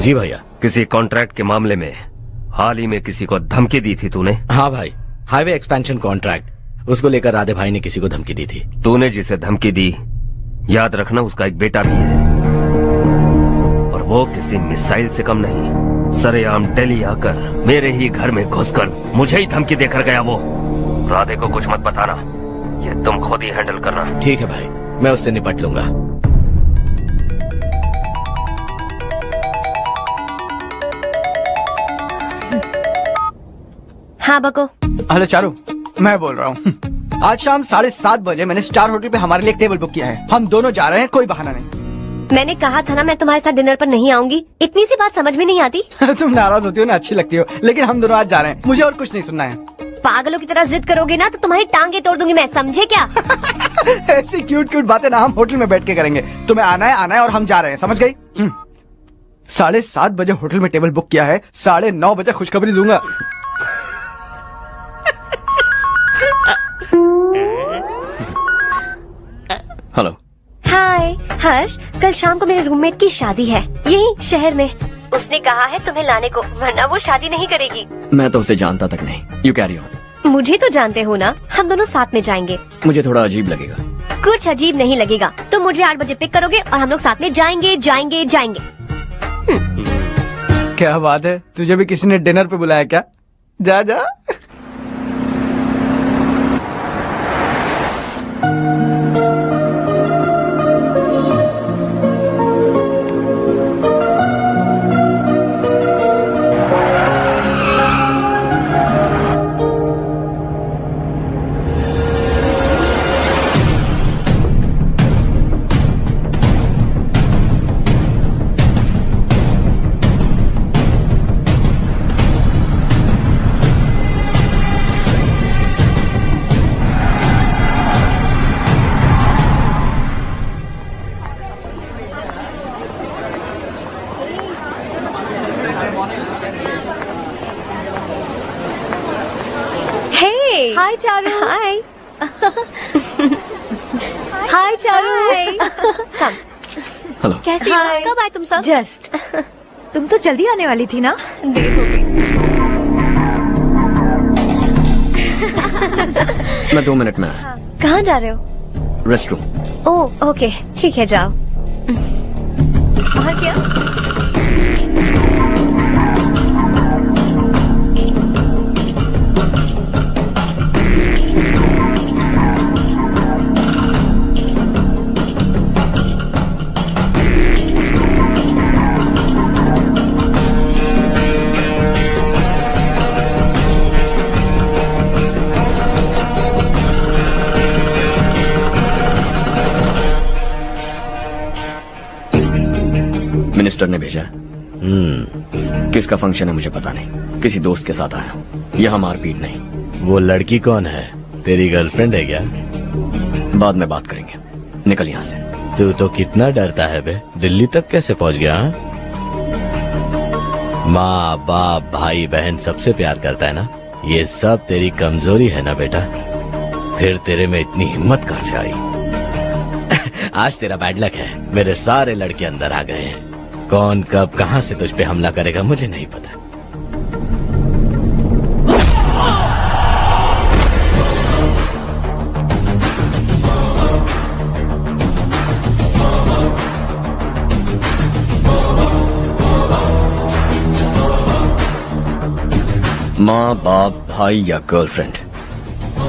जी भैया।
किसी कॉन्ट्रैक्ट के मामले में हाल ही में किसी को धमकी दी थी तूने?
हाँ भाई, हाईवे एक्सपेंशन कॉन्ट्रैक्ट, उसको लेकर राधे भाई ने किसी को धमकी दी थी।
तूने जिसे धमकी दी, याद रखना उसका एक बेटा भी है, और वो किसी मिसाइल से कम नहीं। सरेआम दिल्ली आकर मेरे ही घर में घुसकर मुझे ही धमकी देकर गया वो। राधे को कुछ मत बताना, ये तुम खुद ही हैंडल करना।
ठीक है भाई, मैं उससे निपट लूंगा।
हाँ बको।
हेलो चारू, मैं बोल रहा हूँ। आज शाम 7:30 बजे मैंने स्टार होटल पे हमारे लिए एक टेबल बुक किया है। हम दोनों जा रहे हैं, कोई बहाना नहीं।
मैंने कहा था ना मैं तुम्हारे साथ डिनर पर नहीं आऊंगी। इतनी सी बात समझ में नहीं आती।
तुम नाराज होती हो ना, अच्छी लगती हो, लेकिन हम दोनों आज जा रहे हैं। मुझे और कुछ नहीं सुनना है।
पागलों की तरह जिद करोगे ना तो तुम्हारी टांगे तोड़ दूंगी मैं, समझे क्या?
ऐसी क्यूट क्यूट बातें ना हम होटल में बैठ के करेंगे। तुम्हें आना है और हम जा रहे हैं, समझ गई? 7:30 बजे होटल में टेबल बुक किया है, 9:30 बजे खुशखबरी दूंगा।
हेलो।
हाय हर्ष, कल शाम को मेरे रूममेट की शादी है यही शहर में। उसने कहा है तुम्हें लाने को, वरना वो शादी नहीं करेगी।
मैं तो उसे जानता तक नहीं। You carry on.
मुझे तो जानते हो ना, हम दोनों साथ में जाएंगे।
मुझे थोड़ा अजीब लगेगा।
कुछ अजीब नहीं लगेगा। तुम मुझे 8 बजे पिक करोगे और हम लोग साथ में जाएंगे जाएंगे जाएंगे।
क्या बात है, तुझे भी किसी ने डिनर पे बुलाया क्या? जा जा।
हाय चारू।
हाय।
हाय चारू।
हेलो।
कैसी हो? कब आए तुम सब?
जस्ट। तुम तो जल्दी आने वाली थी ना?
देर हो गई।
मैं 2 मिनट में आया।
कहाँ जा रहे हो?
Rest room.
ओह ओके, ठीक है जाओ। और क्या?
मिनिस्टर ने भेजा। किसका फंक्शन है मुझे पता नहीं, किसी दोस्त के साथ आया हूँ। यहाँ मारपीट नहीं।
वो लड़की कौन है? तेरी गर्लफ्रेंड है क्या?
बाद में बात करेंगे, निकल यहाँ से।
तू तो कितना डरता है बे, दिल्ली तक कैसे पहुँच गया? माँ बाप भाई बहन सबसे प्यार करता है ना, ये सब तेरी कमजोरी है ना बेटा। फिर तेरे में इतनी हिम्मत कहाँ से आई? आज तेरा बैड लक है, मेरे सारे लड़के अंदर आ गए हैं। कौन कब कहां से तुझ पे हमला करेगा मुझे नहीं पता।
माँ बाप भाई या गर्लफ्रेंड,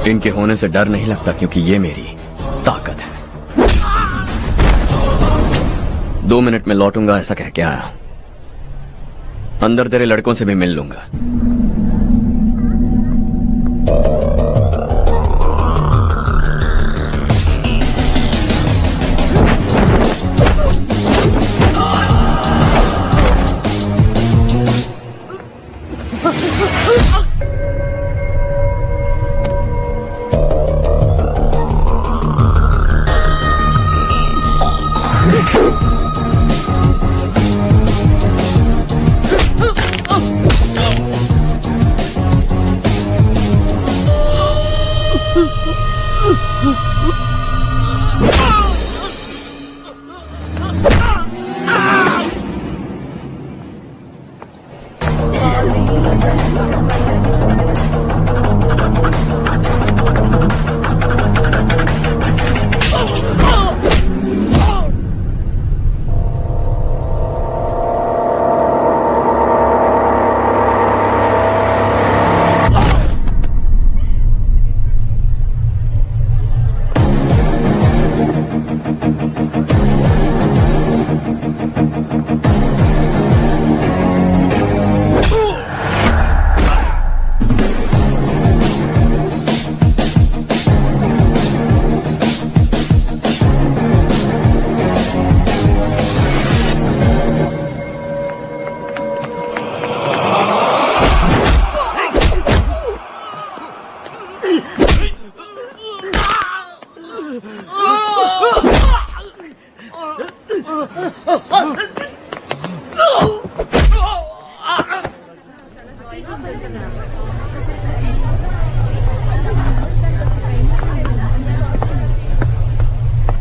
इनके होने से डर नहीं लगता, क्योंकि ये मेरी ताकत है। 2 मिनट में लौटूंगा ऐसा कह के आया हूं। अंदर तेरे लड़कों से भी मिल लूंगा।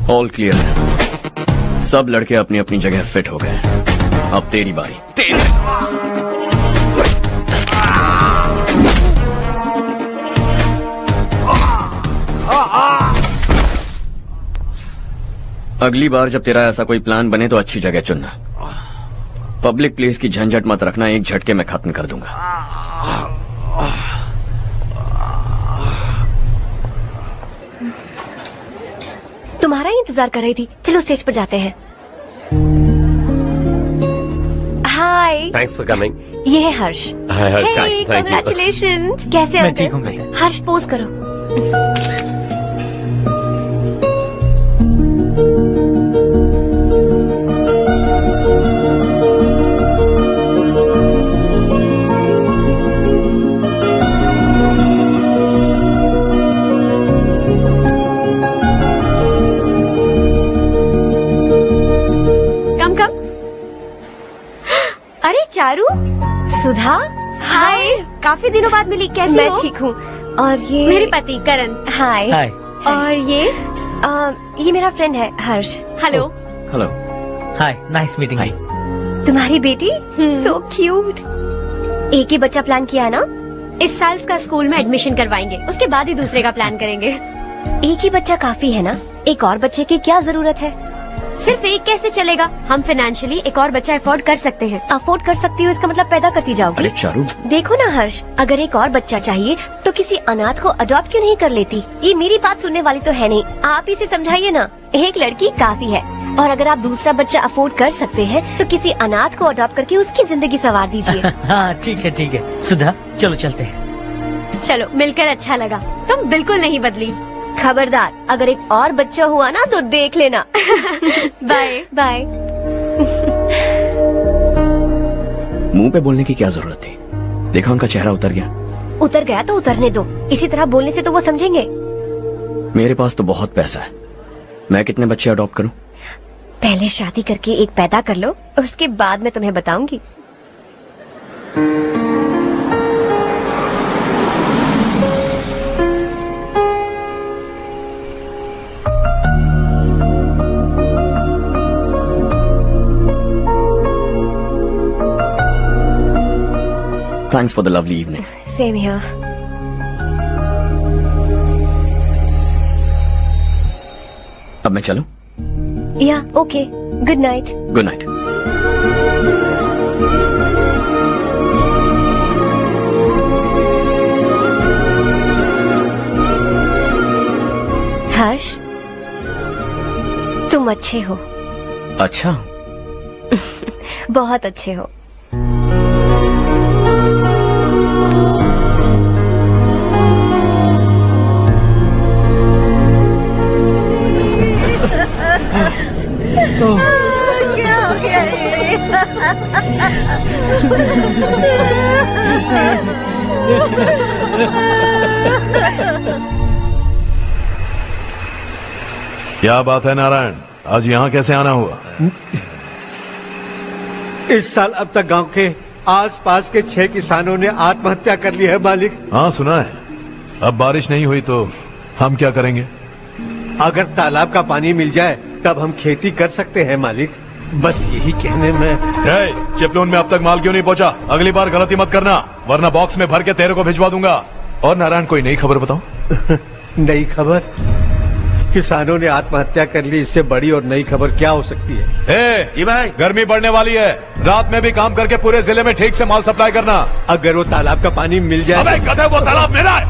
ऑल क्लियर है। सब लड़के अपनी अपनी जगह फिट हो गए। अब तेरी बारी। अगली बार जब तेरा ऐसा कोई प्लान बने तो अच्छी जगह चुनना। पब्लिक प्लेस की झंझट मत रखना, एक झटके में खत्म कर दूंगा।
तुम्हारा ही इंतजार कर रही थी। चलो स्टेज पर जाते हैं। हाय,
थैंक्स फॉर कमिंग।
ये है हर्ष।
हाय हर्ष, थैंक यू।
कांग्रेचुलेशंस। कैसे हो?
मैं ठीक हूँ भाई।
हर्ष पोज करो। कम कम। अरे चारू, सुधा, हाय। काफी दिनों बाद मिली, कैसी हो? मैं ठीक हूँ। और ये मेरे पति करण। हाय।
हाय।
और ये मेरा फ्रेंड है हर्ष। हेलो।
हेलो।
हाय, नाइस मीटिंग। हाय।
तुम्हारी बेटी सो क्यूट। एक ही बच्चा प्लान किया है ना? इस साल इसका स्कूल में एडमिशन करवाएंगे, उसके बाद ही दूसरे का प्लान करेंगे। एक ही बच्चा काफी है ना? एक और बच्चे की क्या जरूरत है? सिर्फ एक कैसे चलेगा? हम फाइनेंशियली एक और बच्चा अफोर्ड कर सकते हैं। अफोर्ड कर सकती हो इसका मतलब पैदा करती जाओगी।
अरे चारू,
देखो ना हर्ष, अगर एक और बच्चा चाहिए तो किसी अनाथ को अडॉप्ट क्यों नहीं कर लेती? ये मेरी बात सुनने वाली तो है नहीं, आप इसे समझाइए ना। एक लड़की काफी है, और अगर आप दूसरा बच्चा अफोर्ड कर सकते हैं तो किसी अनाथ को अडॉप्ट करके उसकी जिंदगी संवार दीजिए।
हाँ ठीक है। सुधा, चलो चलते हैं।
चलो, मिलकर अच्छा लगा। तुम बिल्कुल नहीं बदली। खबरदार, अगर एक और बच्चा हुआ ना तो देख लेना। Bye bye.
मुंह पे बोलने की क्या जरूरत थी? देखा उनका चेहरा उतर गया।
उतर गया तो उतरने दो, इसी तरह बोलने से तो वो समझेंगे।
मेरे पास तो बहुत पैसा है, मैं कितने बच्चे अडॉप्ट करूं?
पहले शादी करके एक पैदा कर लो, उसके बाद मैं तुम्हें बताऊंगी।
Thanks for the lovely evening.
Same here.
अब मैं चलूं?
Yeah, okay. Good night.
Good night.
हर्ष, तुम अच्छे हो।
अच्छा।
बहुत अच्छे हो।
क्या हो गया ये?
क्या बात है नारायण, आज यहाँ कैसे आना हुआ?
इस साल अब तक गांव के आसपास के 6 किसानों ने आत्महत्या कर ली है मालिक।
हाँ सुना है। अब बारिश नहीं हुई तो हम क्या करेंगे?
अगर तालाब का पानी मिल जाए तब हम खेती कर सकते हैं मालिक। बस यही कहने में।
चिपलून में अब तक माल क्यों नहीं पहुंचा? अगली बार गलती मत करना, वरना बॉक्स में भर के तेरे को भिजवा दूंगा। और नारायण, कोई नई खबर बताओ।
नई खबर? किसानों ने आत्महत्या कर ली, इससे बड़ी और नई खबर क्या हो सकती है?
ये भाई, गर्मी बढ़ने वाली है, रात में भी काम करके पूरे जिले में ठीक से माल सप्लाई करना।
अगर वो तालाब का पानी मिल जाए।
अबे गधे, वो तालाब मेरा है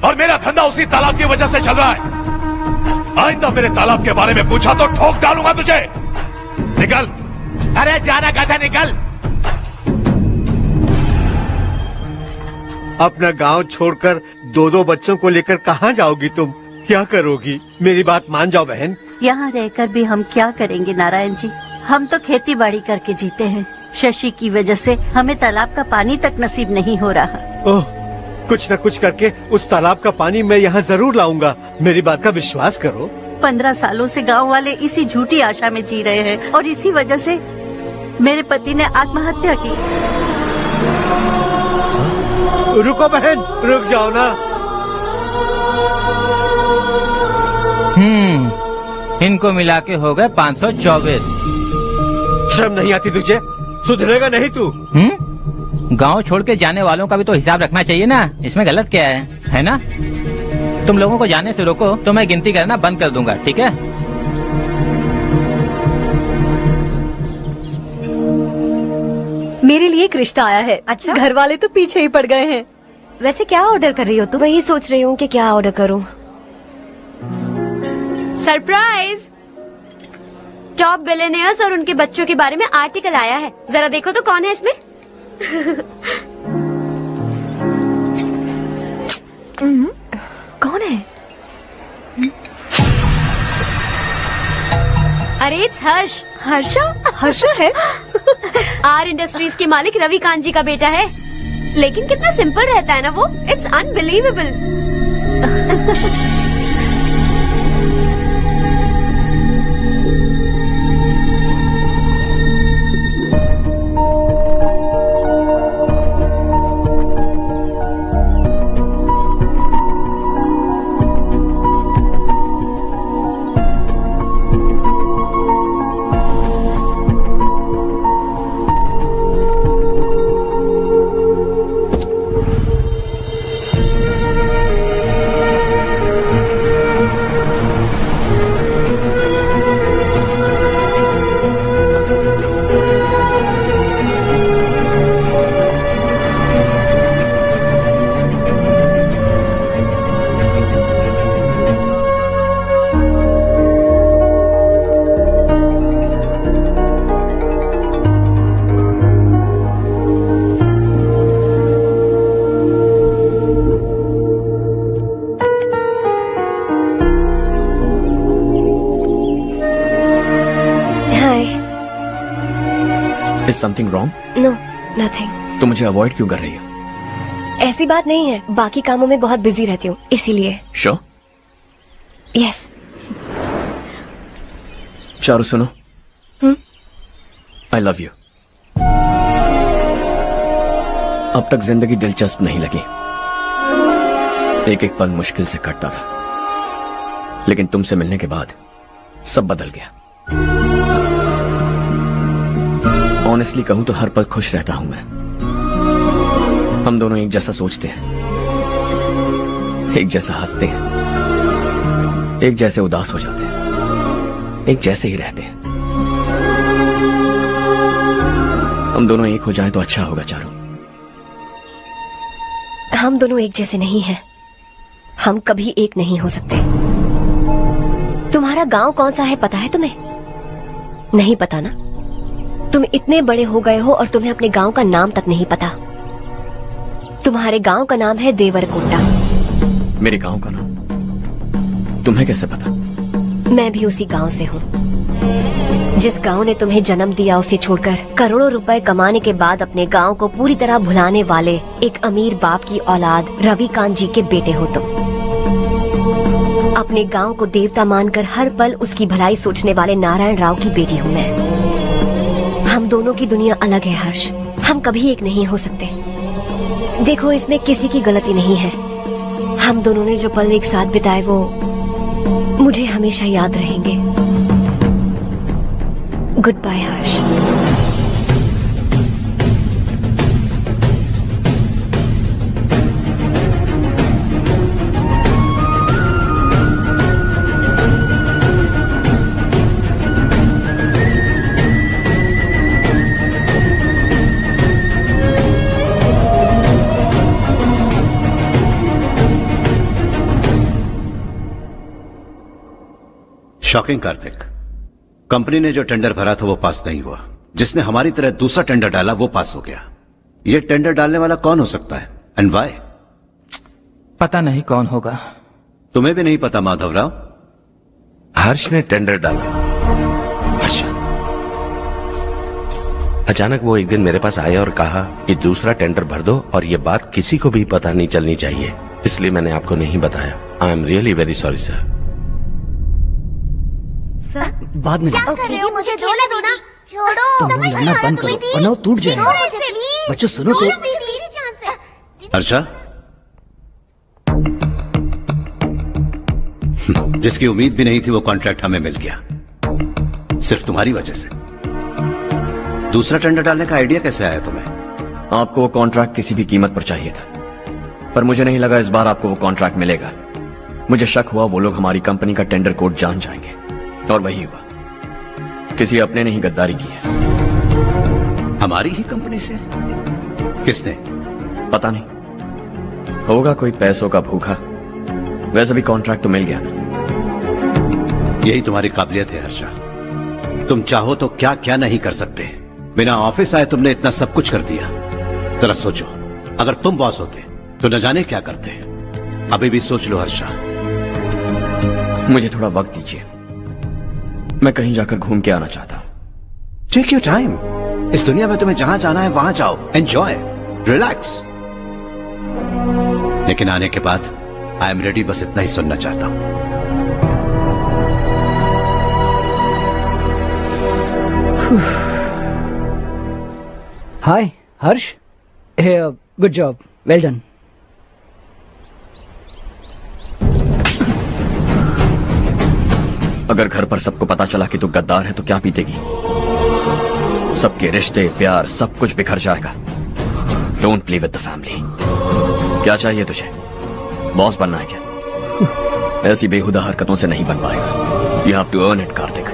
और मेरा धंधा उसी तालाब की वजह से चल रहा है। आइंदा मेरे तालाब के बारे में पूछा तो ठोक डालूंगा तुझे। निकल। अरे जाना गधा, निकल।
अपना गांव छोड़कर 2-2 बच्चों को लेकर कहाँ जाओगी तुम? क्या करोगी? मेरी बात मान जाओ बहन।
यहाँ रहकर भी हम क्या करेंगे नारायण जी? हम तो खेती बाड़ी करके जीते हैं। शशि की वजह से हमें तालाब का पानी तक नसीब नहीं हो रहा।
ओह, कुछ न कुछ करके उस तालाब का पानी मैं यहाँ जरूर लाऊंगा। मेरी बात का विश्वास करो।
15 सालों से गांव वाले इसी झूठी आशा में जी रहे हैं और इसी वजह से मेरे पति ने आत्महत्या की।
रुको बहन, रुक जाओ ना।
इनको मिला के हो गए 524।
शर्म नहीं आती तुझे? सुधरेगा नहीं तू?
गांव छोड़ के जाने वालों का भी तो हिसाब रखना चाहिए ना। इसमें गलत क्या है ना? तुम लोगों को जाने से रोको तो मैं गिनती करना बंद कर दूंगा, ठीक है?
मेरे लिए एक रिश्ता आया है। अच्छा, घर वाले तो पीछे ही पड़ गए हैं। वैसे क्या ऑर्डर कर रही हो तुम?
वही सोच रही हूँ कि क्या ऑर्डर करूँ। सरप्राइज! टॉप बिलियनियर्स और उनके बच्चों के बारे में आर्टिकल आया है। जरा देखो तो कौन है इसमें।
कौन है?
अरे इट्स हर्ष।
हर्षा है?
आर इंडस्ट्रीज के मालिक रवि कांत जी का बेटा है। लेकिन कितना सिंपल रहता है ना वो। It's unbelievable.
Is something wrong?
No nothing.
तो मुझे अवॉइड क्यों कर रही है?
ऐसी बात नहीं है, बाकी कामों में बहुत बिजी रहती हूँ इसीलिए।
Sure?
यस।
चारू सुनो। I love you. अब तक जिंदगी दिलचस्प नहीं लगी। एक एक पल मुश्किल से कटता था, लेकिन तुमसे मिलने के बाद सब बदल गया। ऑनेस्टली कहूं तो हर पल खुश रहता हूं मैं। हम दोनों एक जैसा सोचते हैं, एक जैसा हंसते हैं, एक जैसे उदास हो जाते हैं, एक जैसे ही रहते हैं। हम दोनों एक हो जाएं तो अच्छा होगा चारू।
हम दोनों एक जैसे नहीं हैं। हम कभी एक नहीं हो सकते। तुम्हारा गांव कौन सा है पता है तुम्हें? नहीं पता ना? तुम इतने बड़े हो गए हो और तुम्हें अपने गांव का नाम तक नहीं पता। तुम्हारे गांव का नाम है देवरकोटा।
मेरे गांव का नाम तुम्हें कैसे पता?
मैं भी उसी गांव से हूँ। जिस गांव ने तुम्हें जन्म दिया उसे छोड़कर करोड़ों रुपए कमाने के बाद अपने गांव को पूरी तरह भुलाने वाले एक अमीर बाप की औलाद रवि कांत जी के बेटे हो तुम। अपने गांव को देवता मानकर हर पल उसकी भलाई सोचने वाले नारायण राव की बेटी हूँ मैं। हम दोनों की दुनिया अलग है हर्ष। हम कभी एक नहीं हो सकते। देखो इसमें किसी की गलती नहीं है। हम दोनों ने जो पल एक साथ बिताए वो मुझे हमेशा याद रहेंगे। गुड बाय हर्ष।
शॉकिंग कार्तिक, कंपनी ने जो टेंडर भरा था वो पास नहीं हुआ। जिसने हमारी तरह दूसरा टेंडर डाला वो पास हो गया। ये टेंडर डालने वाला कौन हो सकता है एंड व्हाई?
पता नहीं कौन होगा।
तुम्हें भी नहीं पता माधव राव?
हर्ष ने टेंडर डाला।
हर्ष?
अचानक वो एक दिन मेरे पास आया और कहा कि दूसरा टेंडर भर दो और ये बात किसी को भी पता नहीं चलनी चाहिए, इसलिए मैंने आपको नहीं बताया। I am really very sorry sir.
बाद में
क्या कर रहे हो? मुझे खेलने दो ना। छोड़ो।
तुम लोग लड़ना बंद करो वरना वो टूट जाएगा। बच्चों सुनो तो।
हर्षा, जिसकी उम्मीद भी नहीं थी वो कॉन्ट्रैक्ट हमें मिल गया, सिर्फ तुम्हारी वजह से। दूसरा टेंडर डालने का आइडिया कैसे आया तुम्हें?
आपको वो कॉन्ट्रैक्ट किसी भी कीमत पर चाहिए था, पर मुझे नहीं लगा इस बार आपको वो कॉन्ट्रैक्ट मिलेगा। मुझे शक हुआ वो लोग हमारी कंपनी का टेंडर कोड जान जाएंगे, और वही हुआ। किसी अपने ने ही गद्दारी की है।
हमारी ही कंपनी से? किसने?
पता नहीं, होगा कोई पैसों का भूखा। वैसे भी कॉन्ट्रैक्ट तो मिल गया ना।
यही तुम्हारी काबिलियत है हर्षा, तुम चाहो तो क्या क्या नहीं कर सकते। बिना ऑफिस आए तुमने इतना सब कुछ कर दिया। जरा सोचो, अगर तुम बॉस होते तो न जाने क्या करते। अभी भी सोच लो हर्षा।
मुझे थोड़ा वक्त दीजिए, मैं कहीं जाकर घूम के आना चाहता हूं।
Take your time. इस दुनिया में तुम्हें जहां जाना है वहां जाओ, एंजॉय, रिलैक्स। लेकिन आने के बाद आई एम रेडी, बस इतना ही सुनना चाहता हूं।
हाय हर्ष, गुड जॉब, वेल डन।
अगर घर पर सबको पता चला कि तू गद्दार है तो क्या बीतेगी? सबके रिश्ते, प्यार, सब कुछ बिखर जाएगा। Don't play with the family. क्या चाहिए तुझे? बॉस बनना है क्या? ऐसी बेहुदा हरकतों से नहीं बन पाएगा। You have to earn it Kartik.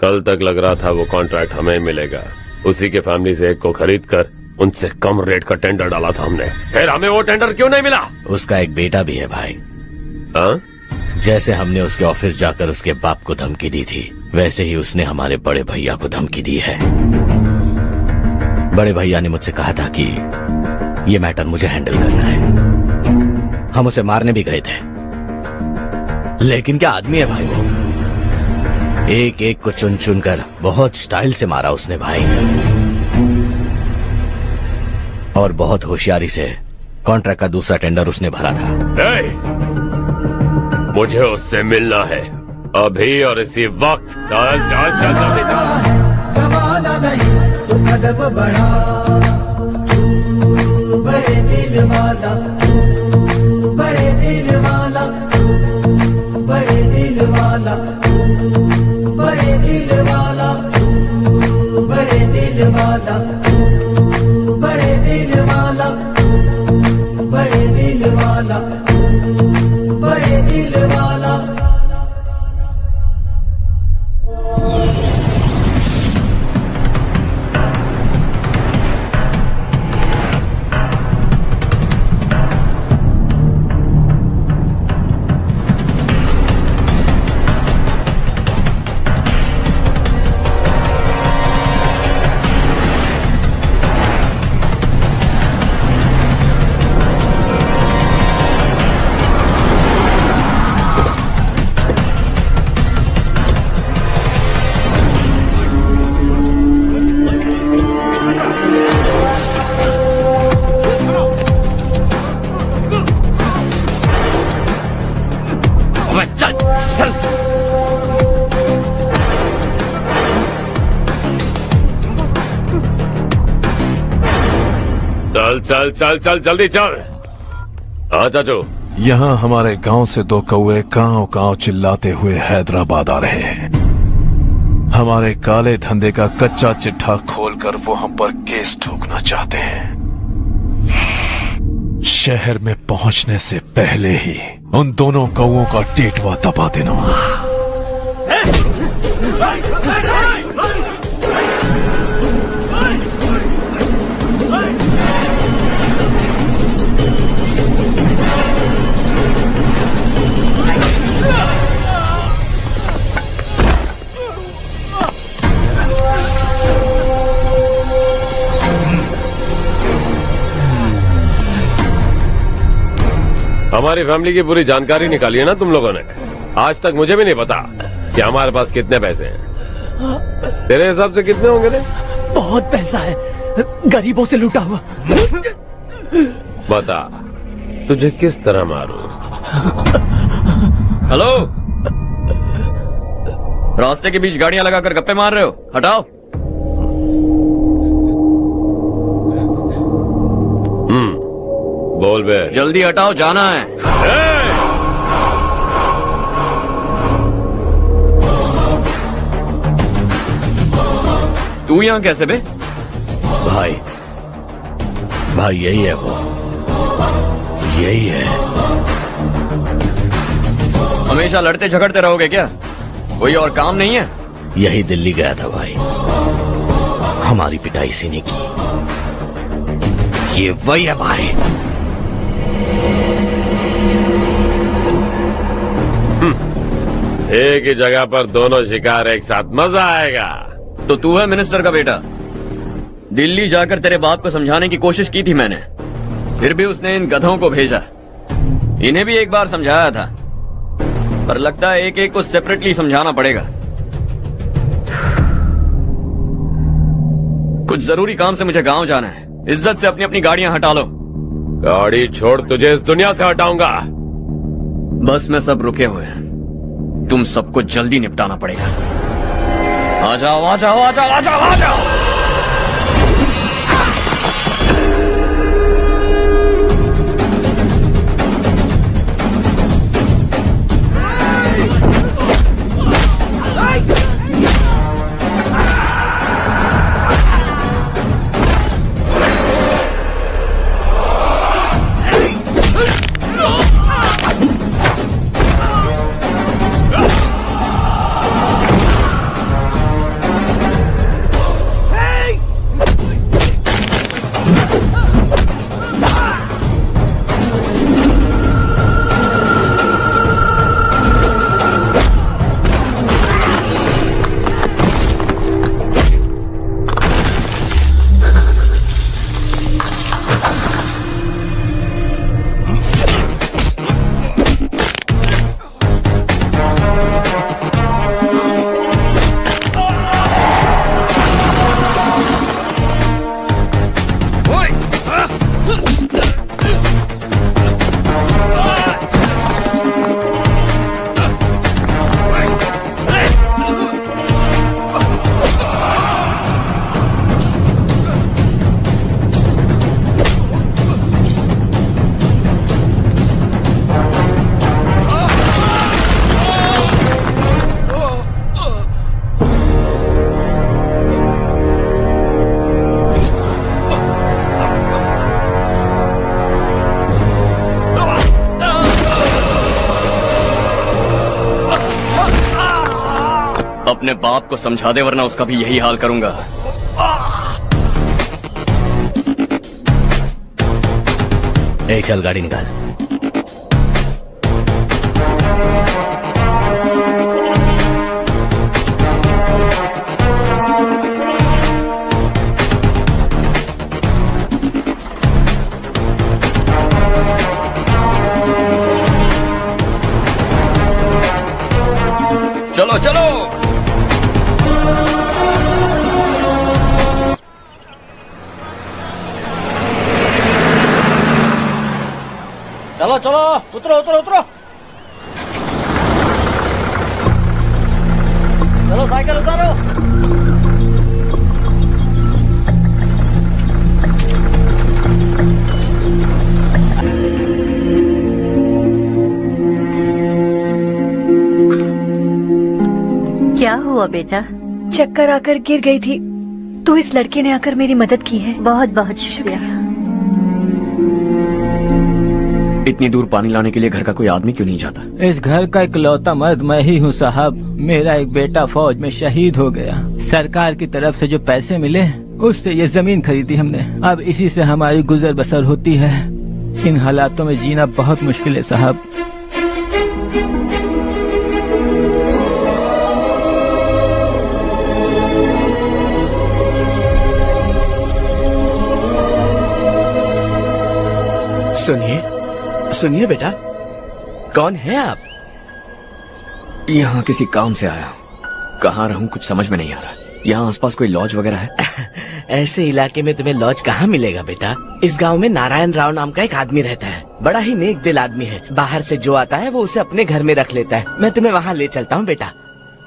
कल तक लग रहा था वो कॉन्ट्रैक्ट हमें मिलेगा, उसी के फैमिली से एक को खरीद कर उनसे कम रेट का टेंडर डाला था हमने, फिर हमें वो टेंडर क्यों नहीं मिला?
उसका एक बेटा भी है भाई।
हाँ?
जैसे हमने उसके ऑफिस जाकर उसके बाप को धमकी दी थी, वैसे ही उसने हमारे बड़े भैया को धमकी दी है। बड़े भैया ने मुझसे कहा था कि ये मैटर मुझे हैंडल करना है। हम उसे मारने भी गए थे, लेकिन क्या आदमी है भाई वो। एक एक को चुन चुन कर बहुत स्टाइल से मारा उसने भाई, और बहुत होशियारी से कॉन्ट्रैक्ट का दूसरा टेंडर उसने भरा था।
मुझे उससे मिलना है अभी और इसी वक्त। चल चल चल जल्दी चल।
जमाना नहीं तू कदम बढ़ा, तू बड़े दिल वाला, तू बड़े दिल वाला, तू बड़े दिल वाला, तू बड़े दिल वाला, तू बड़े दिल वाला, तू बड़े दिल वाला, तू बड़े दिल वाला, तू बड़े दिल वाला।
चल चल चल चल जल्दी चल। हाँ चाचू,
यहाँ हमारे गांव से दो कौए गांव गांव चिल्लाते हुए हैदराबाद आ रहे हैं। हमारे काले धंधे का कच्चा चिट्ठा खोलकर वो हम पर केस ठोकना चाहते हैं। शहर में पहुंचने से पहले ही उन दोनों कौओं का टेटवा दबा देना।
हमारी फैमिली की पूरी जानकारी निकाली है ना तुम लोगों ने। आज तक मुझे भी नहीं पता कि हमारे पास कितने पैसे हैं। तेरे हिसाब से कितने होंगे रे?
बहुत पैसा है, गरीबों से लूटा हुआ।
बता तुझे किस तरह मारूं?
हेलो, रास्ते के बीच गाड़ियां लगाकर गप्पे मार रहे हो? हटाओ।
बोल बे।
जल्दी हटाओ, जाना है। तू यहाँ कैसे बे?
भाई यही है वो, यही है।
हमेशा लड़ते झगड़ते रहोगे क्या? कोई और काम नहीं है?
यही दिल्ली गया था भाई, हमारी पिटाई इसी ने की। ये वही है भाई।
एक ही जगह पर दोनों शिकार एक साथ, मजा आएगा।
तो तू है मिनिस्टर का बेटा? दिल्ली जाकर तेरे बाप को समझाने की कोशिश की थी मैंने, फिर भी उसने इन गधों को भेजा। इन्हें भी एक बार समझाया था, पर लगता है एक एक को सेपरेटली समझाना पड़ेगा। कुछ जरूरी काम से मुझे गांव जाना है। इज्जत से अपनी अपनी गाड़ियां हटा लो।
गाड़ी छोड़, तुझे इस दुनिया से हटाऊंगा।
बस में सब रुके हुए हैं, तुम सबको जल्दी निपटाना पड़ेगा। आ जाओ आ जाओ आ जाओ आ जाओ आ जाओ। अपने बाप को समझा दे, वरना उसका भी यही हाल करूंगा।
ए, चल गाड़ी निकाल।
चलो चलो।
चलो चलो, उतरो उतरो उतरो। चलो साइकिल उतारो।
क्या हुआ बेटा?
चक्कर आकर गिर गई थी, तो इस लड़के ने आकर मेरी मदद की है।
बहुत बहुत शुक्रिया।
इतनी दूर पानी लाने के लिए घर का कोई आदमी क्यों नहीं जाता?
इस घर का इकलौता मर्द मैं ही हूँ साहब। मेरा एक बेटा फौज में शहीद हो गया। सरकार की तरफ से जो पैसे मिले उससे ये जमीन खरीदी हमने। अब इसी से हमारी गुजर बसर होती है। इन हालातों में जीना बहुत मुश्किल है साहब।
सुनिए सुनिए बेटा, कौन है आप?
यहाँ किसी काम से आया हूँ। कहाँ रहूँ कुछ समझ में नहीं आ रहा। यहाँ आसपास कोई लॉज वगैरह है?
ऐसे इलाके में तुम्हें लॉज कहाँ मिलेगा बेटा। इस गांव में नारायण राव नाम का एक आदमी रहता है। बड़ा ही नेक दिल आदमी है। बाहर से जो आता है वो उसे अपने घर में रख लेता है। मैं तुम्हें वहाँ ले चलता हूँ बेटा।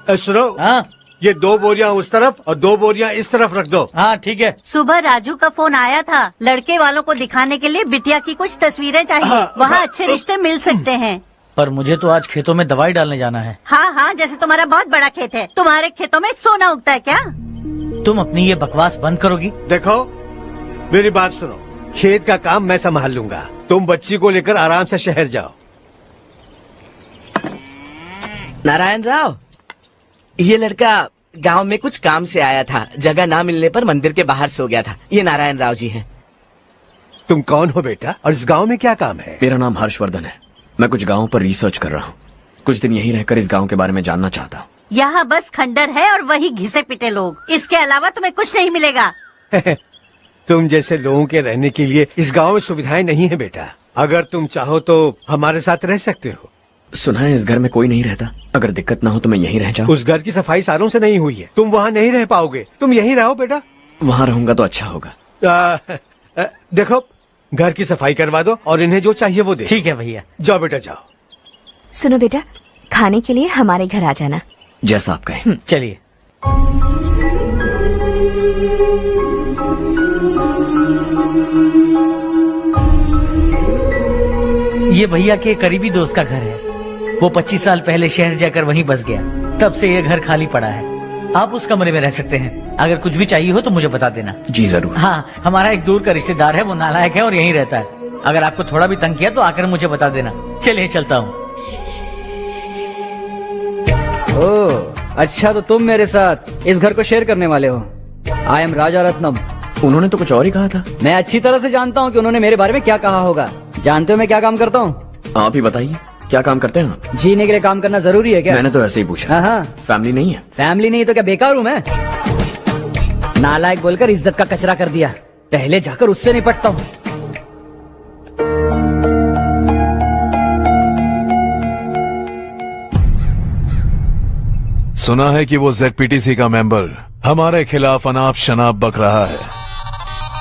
सुनो, हाँ
ये 2 बोरियां उस तरफ और 2 बोरियां इस तरफ रख दो।
हाँ ठीक है।
सुबह राजू का फोन आया था, लड़के वालों को दिखाने के लिए बिटिया की कुछ तस्वीरें चाहिए। वहाँ अच्छे रिश्ते मिल सकते हैं।
पर मुझे तो आज खेतों में दवाई डालने जाना है।
हाँ हाँ, जैसे तुम्हारा बहुत बड़ा खेत है, तुम्हारे खेतों में सोना उगता है क्या?
तुम अपनी ये बकवास बंद करोगी?
देखो मेरी बात सुनो, खेत का काम मैं संभाल लूंगा, तुम बच्ची को लेकर आराम से शहर जाओ।
नारायण राव, ये लड़का गांव में कुछ काम से आया था, जगह ना मिलने पर मंदिर के बाहर सो गया था। ये नारायण राव जी हैं।
तुम कौन हो बेटा और इस गांव में क्या काम है?
मेरा नाम हर्षवर्धन है। मैं कुछ गाँव पर रिसर्च कर रहा हूँ। कुछ दिन यहीं रहकर इस गाँव के बारे में जानना चाहता हूँ।
यहाँ बस खंडर है और वही घिसे पिटे लोग, इसके अलावा तुम्हें कुछ नहीं मिलेगा।
तुम जैसे लोगों के रहने के लिए इस गांव में सुविधाएं नहीं है बेटा। अगर तुम चाहो तो हमारे साथ रह सकते हो।
सुना है इस घर में कोई नहीं रहता, अगर दिक्कत ना हो तो मैं यहीं रह जाऊँ।
उस घर की सफाई सालों से नहीं हुई है, तुम वहाँ नहीं रह पाओगे, तुम यहीं रहो बेटा।
वहाँ रहूंगा तो अच्छा होगा।
देखो घर की सफाई करवा दो और इन्हें जो चाहिए वो दे।
ठीक है भैया।
जाओ बेटा जाओ।
सुनो बेटा, खाने के लिए हमारे घर आ जाना।
जैसा आप कहें।
चलिए। ये भैया के करीबी दोस्त का घर है। वो 25 साल पहले शहर जाकर वहीं बस गया, तब से ये घर खाली पड़ा है। आप उस कमरे में रह सकते हैं। अगर कुछ भी चाहिए हो तो मुझे बता देना।
जी जरूर।
हाँ, हमारा एक दूर का रिश्तेदार है, वो नालायक है और यहीं रहता है। अगर आपको थोड़ा भी तंग किया तो आकर मुझे बता देना। चलिए चलता हूँ।
ओह अच्छा, तो तुम मेरे साथ इस घर को शेयर करने वाले हो। आई एम राजा रत्नम।
उन्होंने तो कुछ और ही कहा था।
मैं अच्छी तरह से जानता हूँ कि उन्होंने मेरे बारे में क्या कहा होगा। जानते हो मैं क्या काम करता हूँ?
आप ही बताइए, क्या काम करते हैं आप?
जीने के लिए काम करना जरूरी है क्या?
मैंने तो ऐसे ही पूछा।
हाँ।
फैमिली नहीं है?
फैमिली नहीं तो क्या बेकार हूँ मैं? नालायक बोलकर इज्जत का कचरा कर दिया। पहले जाकर उससे निपटता हूँ।
सुना है कि वो ZPTC का मेंबर हमारे खिलाफ अनाप शनाप बक रहा है।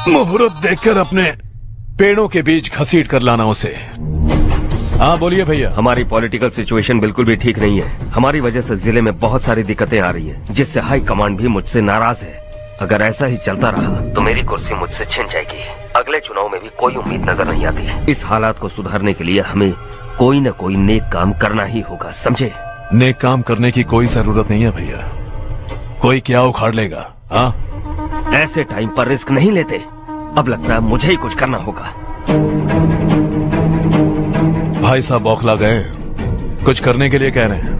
मुहूर्त देखकर अपने पेड़ों के बीच घसीट कर लाना उसे। हाँ बोलिए भैया।
हमारी पॉलिटिकल सिचुएशन बिल्कुल भी ठीक नहीं है। हमारी वजह से जिले में बहुत सारी दिक्कतें आ रही है, जिससे हाई कमांड भी मुझसे नाराज है। अगर ऐसा ही चलता रहा तो मेरी कुर्सी मुझसे छिन जाएगी। अगले चुनाव में भी कोई उम्मीद नजर नहीं आती है। इस हालात को सुधारने के लिए हमें कोई न कोई नेक काम करना ही होगा, समझे?
नेक काम करने की कोई जरूरत नहीं है भैया। कोई क्या उखाड़ लेगा? हाँ,
ऐसे टाइम पर रिस्क नहीं लेते। अब लगता है मुझे ही कुछ करना होगा।
भाई साहब बौखला गए, कुछ करने के लिए कह रहे हैं।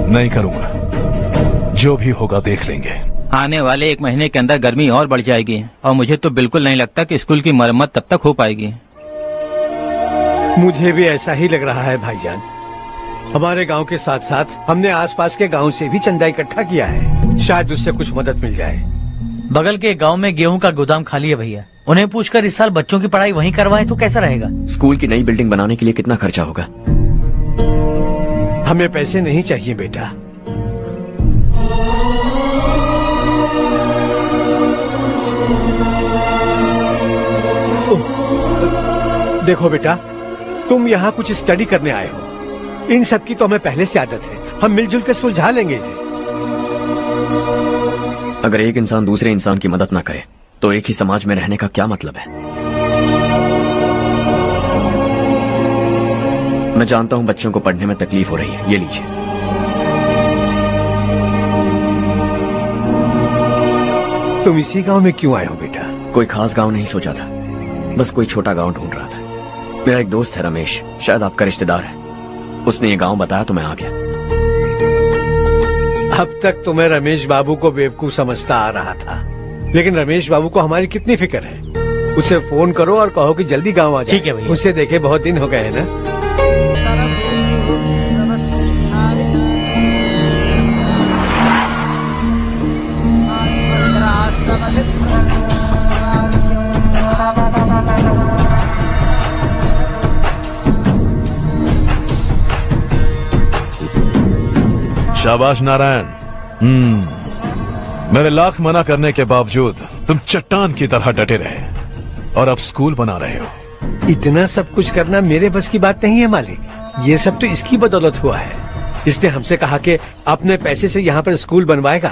नहीं करूंगा, जो भी होगा देख लेंगे।
आने वाले 1 महीने के अंदर गर्मी और बढ़ जाएगी और मुझे तो बिल्कुल नहीं लगता कि स्कूल की मरम्मत तब तक हो पाएगी।
मुझे भी ऐसा ही लग रहा है भाईजान। हमारे गांव के साथ साथ हमने आसपास के गांव से भी चंदा इकट्ठा किया है, शायद उससे कुछ मदद मिल जाए।
बगल के गांव में गेहूं का गोदाम खाली है भैया, उन्हें पूछकर इस साल बच्चों की पढ़ाई वहीं करवाएं तो कैसा रहेगा?
स्कूल की नई बिल्डिंग बनाने के लिए कितना खर्चा होगा?
हमें पैसे नहीं चाहिए बेटा। देखो बेटा, तुम यहाँ कुछ स्टडी करने आए हो, इन सब की तो हमें पहले से आदत है। हम मिलजुल कर सुलझा लेंगे इसे।
अगर एक इंसान दूसरे इंसान की मदद ना करे तो एक ही समाज में रहने का क्या मतलब है? मैं जानता हूं बच्चों को पढ़ने में तकलीफ हो रही है, ये लीजिए।
तुम इसी गांव में क्यों आए हो बेटा?
कोई खास गांव नहीं सोचा था, बस कोई छोटा गांव ढूंढ रहा था। मेरा एक दोस्त है रमेश, शायद आपका रिश्तेदार है, उसने ये गांव बताया तो मैं आ गया।
अब तक तो मैं रमेश बाबू को बेवकूफ समझता आ रहा था, लेकिन रमेश बाबू को हमारी कितनी फिक्र है। उसे फोन करो और कहो कि जल्दी गांव आ जाए।
ठीक है भैया।
उसे देखे बहुत दिन हो गए हैं ना।
शाबाश नारायण। मेरे लाख मना करने के बावजूद तुम चट्टान की तरह डटे रहे और अब स्कूल बना रहे हो।
इतना सब कुछ करना मेरे बस की बात नहीं है मालिक, ये सब तो इसकी बदौलत हुआ है। इसने हमसे कहा कि अपने पैसे से यहाँ पर स्कूल बनवाएगा।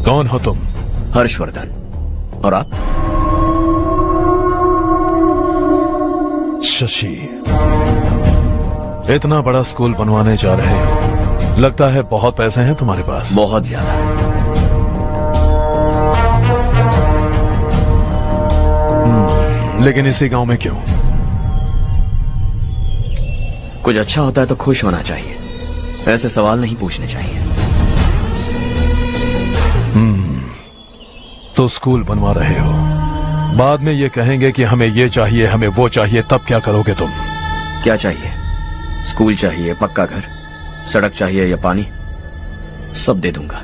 कौन हो तुम?
हर्षवर्धन। और आप?
शशि। इतना बड़ा स्कूल बनवाने जा रहे हो, लगता है बहुत पैसे हैं तुम्हारे पास।
बहुत ज्यादा।
लेकिन इसी गांव में क्यों?
कुछ अच्छा होता है तो खुश होना चाहिए, ऐसे सवाल नहीं पूछने चाहिए।
तो स्कूल बनवा रहे हो, बाद में ये कहेंगे कि हमें ये चाहिए, हमें वो चाहिए, तब क्या करोगे तुम?
क्या चाहिए? स्कूल चाहिए, पक्का घर, सड़क चाहिए या पानी, सब दे दूंगा।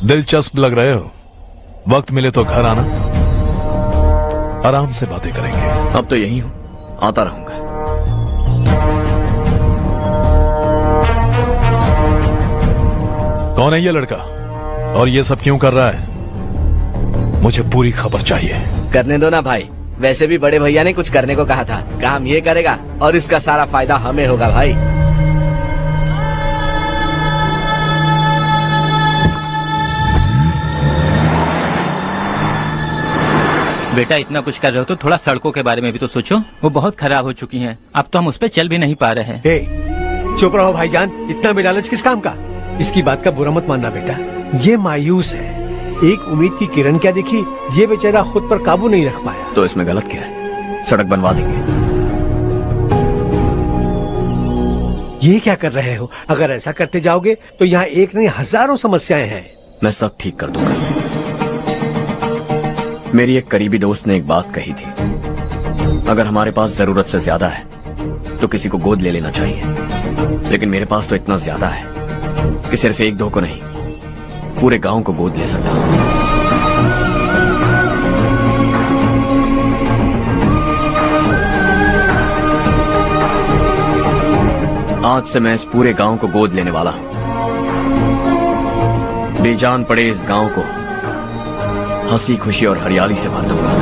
दिलचस्प लग रहे हो। वक्त मिले तो घर आना, आराम से बातें करेंगे।
अब तो यही हूं, आता रहूंगा।
कौन है ये लड़का और ये सब क्यों कर रहा है? मुझे पूरी खबर चाहिए।
करने दो ना भाई, वैसे भी बड़े भैया ने कुछ करने को कहा था, काम ये करेगा और इसका सारा फायदा हमें होगा भाई।
बेटा इतना कुछ कर रहे हो तो थोड़ा सड़कों के बारे में भी तो सोचो, वो बहुत खराब हो चुकी हैं। अब तो हम उस पर चल भी नहीं पा रहे हैं।
चुप रहो भाईजान, इतना बेलालच किस काम का? इसकी बात का बुरा मत मानना बेटा, ये मायूस है। एक उम्मीद की किरण क्या दिखी, ये बेचारा खुद पर काबू नहीं रख पाया।
तो इसमें गलत क्या है? सड़क बनवा देंगे।
ये क्या कर रहे हो? अगर ऐसा करते जाओगे तो यहाँ एक नहीं हजारों समस्याएं हैं।
मैं सब ठीक कर दूंगा। मेरी एक करीबी दोस्त ने एक बात कही थी, अगर हमारे पास जरूरत से ज्यादा है तो किसी को गोद ले लेना चाहिए। लेकिन मेरे पास तो इतना ज्यादा है कि सिर्फ एक दो को नहीं, पूरे गांव को गोद ले सकता हूं। आज से मैं इस पूरे गांव को गोद लेने वाला हूं। बेजान पड़े इस गांव को हंसी खुशी और हरियाली से भर दूंगा।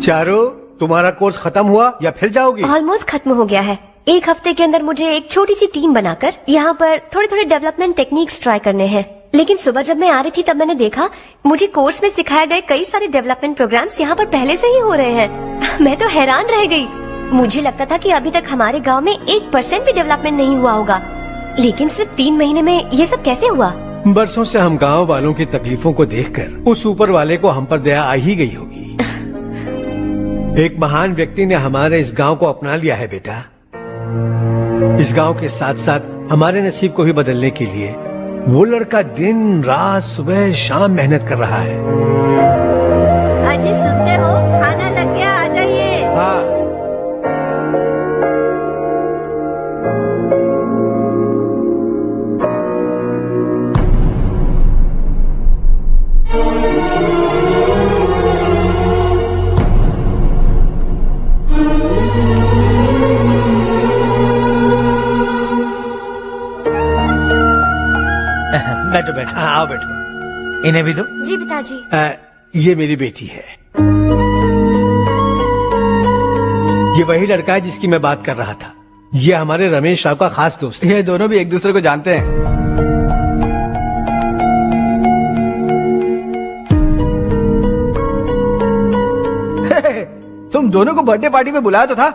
चारो, तुम्हारा कोर्स खत्म हुआ या फिर जाओगी?
ऑलमोस्ट खत्म हो गया है। एक हफ्ते के अंदर मुझे एक छोटी सी टीम बनाकर यहाँ पर थोड़े थोड़े डेवलपमेंट टेक्निक्स ट्राई करने हैं। लेकिन सुबह जब मैं आ रही थी तब मैंने देखा मुझे कोर्स में सिखाए गए कई सारे डेवलपमेंट प्रोग्राम्स यहाँ पर पहले से ही हो रहे हैं। मैं तो हैरान रह गई। मुझे लगता था कि अभी तक हमारे गाँव में 1% भी डेवलपमेंट नहीं हुआ होगा, लेकिन सिर्फ 3 महीने में ये सब कैसे हुआ?
बरसों से हम गांव वालों की तकलीफों को देखकर उस ऊपर वाले को हम पर दया आ ही गई होगी। एक महान व्यक्ति ने हमारे इस गांव को अपना लिया है बेटा। इस गांव के साथ साथ हमारे नसीब को भी बदलने के लिए वो लड़का दिन रात सुबह शाम मेहनत कर रहा है।
अजी सुनते हो, खाना लग गया, आ जाइए।
हाँ।
बैठो बैठो।
आओ बैठो।
इन्हें भी दो।
जी पिताजी।
ये मेरी बेटी है। ये वही लड़का है जिसकी मैं बात कर रहा था। ये हमारे रमेश राव का खास दोस्त है।
ये दोनों भी एक दूसरे को जानते हैं। तुम दोनों को बर्थडे पार्टी में बुलाया तो था,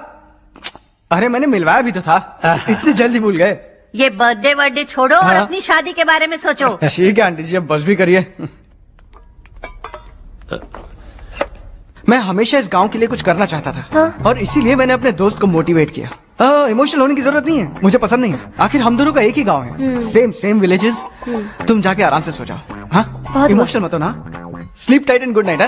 अरे मैंने मिलवाया भी तो था, इतनी जल्दी भूल गए।
ये बर्थडे वर्डे छोड़ो और अपनी शादी के बारे में सोचो।
ठीक है आंटी जी, अब बस भी करिए। मैं हमेशा इस गांव के लिए कुछ करना चाहता था और इसीलिए मैंने अपने दोस्त को मोटिवेट किया। इमोशनल होने की जरूरत नहीं है, मुझे पसंद नहीं है। आखिर हम दोनों का एक ही गांव है, सेम विलेजेस। तुम जाके आराम से सो जाओ। हाँ, इमोशनल मत हो ना। Sleep tight and good night.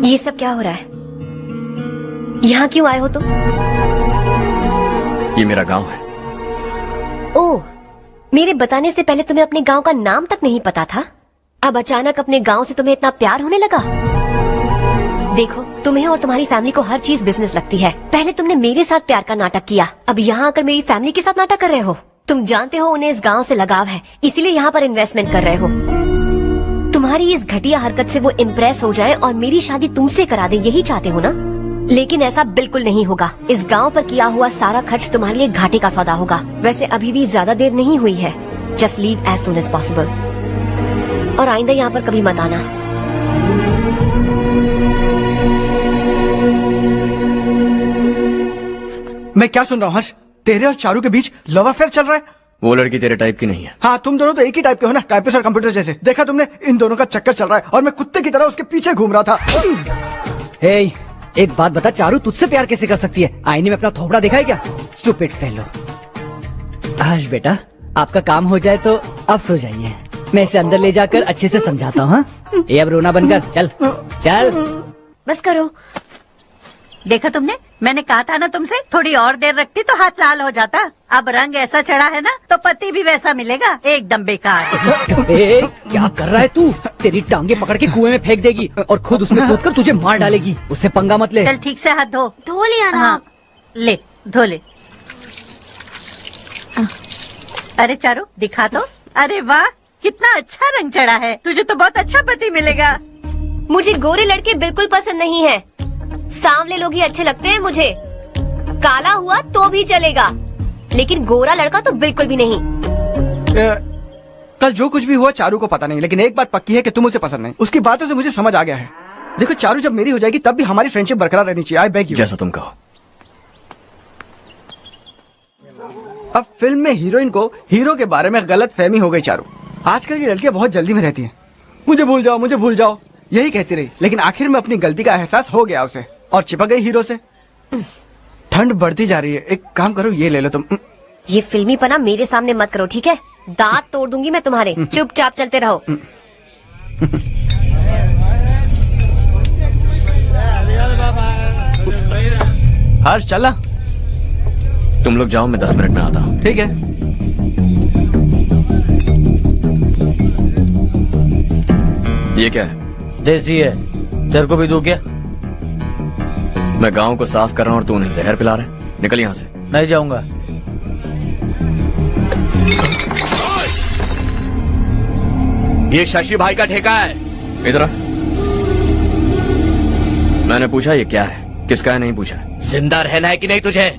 ये सब क्या हो रहा है? यहाँ क्यों आए हो तुम?
ये मेरा गांव है।
ओह, मेरे बताने से पहले तुम्हें अपने गांव का नाम तक नहीं पता था? अब अचानक अपने गांव से तुम्हें इतना प्यार होने लगा? देखो, तुम्हें और तुम्हारी फैमिली को हर चीज बिजनेस लगती है। पहले तुमने मेरे साथ प्यार का नाटक किया, अब यहाँ आकर मेरी फैमिली के साथ नाटक कर रहे हो। तुम जानते हो उन्हें इस गांव से लगाव है, इसीलिए यहाँ पर इन्वेस्टमेंट कर रहे हो। तुम्हारी इस घटिया हरकत से वो इम्प्रेस हो जाए और मेरी शादी तुमसे करा दे, यही चाहते हो ना? लेकिन ऐसा बिल्कुल नहीं होगा। इस गांव पर किया हुआ सारा खर्च तुम्हारे लिए घाटे का सौदा होगा। वैसे अभी भी ज्यादा देर नहीं हुई है। Just leave as soon as possible और आइंदा यहाँ पर कभी मत आना।
मैं क्या सुन रहा हूँ हर्ष? तेरे और चारू के बीच लव अफेयर चल रहा है?
वो लड़की तेरे टाइप की नहीं है।
हाँ, तुम दोनों तो एक ही टाइप के हो ना, टाइपिस्ट और कंप्यूटर जैसे। देखा तुमने, इन दोनों का चक्कर चल रहा है और मैं कुत्ते की तरह उसके पीछे घूम रहा था।
हे, एक बात बता, चारू तुझसे प्यार कैसे कर सकती है? आईने में अपना थोपड़ा देखा है क्या? Stupid fellow. हर्ष बेटा, आपका काम हो जाए तो अब सो जाइए। मैं इसे अंदर ले जाकर अच्छे से समझाता हूँ। ये अब रोना बनकर चल चल।
बस करो।
देखा तुमने, मैंने कहा था ना तुमसे, थोड़ी और देर रखती तो हाथ लाल हो जाता। अब रंग ऐसा चढ़ा है ना तो पति भी वैसा मिलेगा। एकदम बेकार।
ए, क्या कर रहा है तू? तेरी टांगे पकड़ के कुएं में फेंक देगी और खुद उसमें कूदकर तुझे मार डालेगी। उससे पंगा मत ले।
चल ठीक से हाथ धो।
धो लिया ना?
हाँ, ले धो ले। अरे चारू दिखा तो। अरे वाह, कितना अच्छा रंग चढ़ा है। तुझे तो बहुत अच्छा पति मिलेगा।
मुझे गोरे लड़के बिल्कुल पसंद नहीं है। सांवले लोग ही अच्छे लगते हैं मुझे। काला हुआ तो भी चलेगा, लेकिन गोरा लड़का तो बिल्कुल भी नहीं।
कल जो कुछ भी हुआ चारू को पता नहीं, लेकिन एक बात पक्की है कि तुम उसे पसंद नहीं। उसकी बातों से मुझे समझ आ गया है। देखो चारू जब मेरी हो जाएगी तब भी हमारी फ्रेंडशिप बरकरार रहनी चाहिए। I beg you.
जैसा तुम कहो।
अब फिल्म में हीरोइन को हीरो के बारे में गलत फहमी हो गई चारू। आजकल की लड़कियां बहुत जल्दी में रहती हैं। मुझे भूल जाओ, मुझे भूल जाओ, यही कहती रही, लेकिन आखिर में अपनी गलती का एहसास हो गया उसे और चिपक गई हीरो से। ठंड बढ़ती जा रही है, एक काम करो, ये ले लो तुम।
ये फिल्मी पना मेरे सामने मत करो, ठीक है? दांत तोड़ दूंगी मैं तुम्हारे। चुपचाप चलते रहो।
हर्ष चला।
तुम लोग जाओ, मैं 10 मिनट में आता हूँ।
ठीक है।
ये क्या है?
देसी है। तेरे को भी दूं क्या?
मैं गांव को साफ कर रहा हूँ और तू उन्हें जहर पिला रहा है। निकल यहाँ से।
नहीं जाऊंगा।
ये शशि भाई का ठेका है। इधर आ। मैंने पूछा ये क्या है, किसका है नहीं पूछा।
जिंदा रहना है कि नहीं तुझे?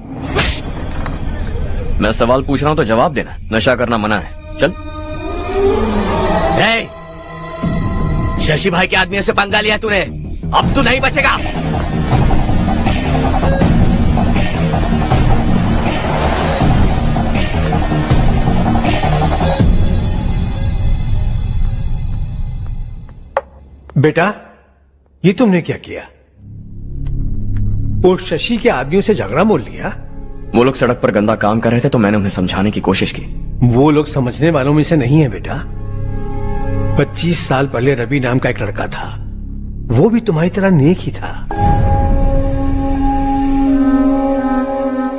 मैं सवाल पूछ रहा हूँ तो जवाब देना। नशा करना मना है। चल।
शशि भाई के आदमियों से पंगा लिया तूने, अब तू नहीं बचेगा।
बेटा, ये तुमने क्या किया? वो शशि के आदमियों से झगड़ा मोल लिया?
वो लोग सड़क पर गंदा काम कर रहे थे तो मैंने उन्हें समझाने की कोशिश की।
वो लोग समझने वालों में से नहीं है बेटा। 25 साल पहले रवि नाम का एक लड़का था, वो भी तुम्हारी तरह नेक ही था।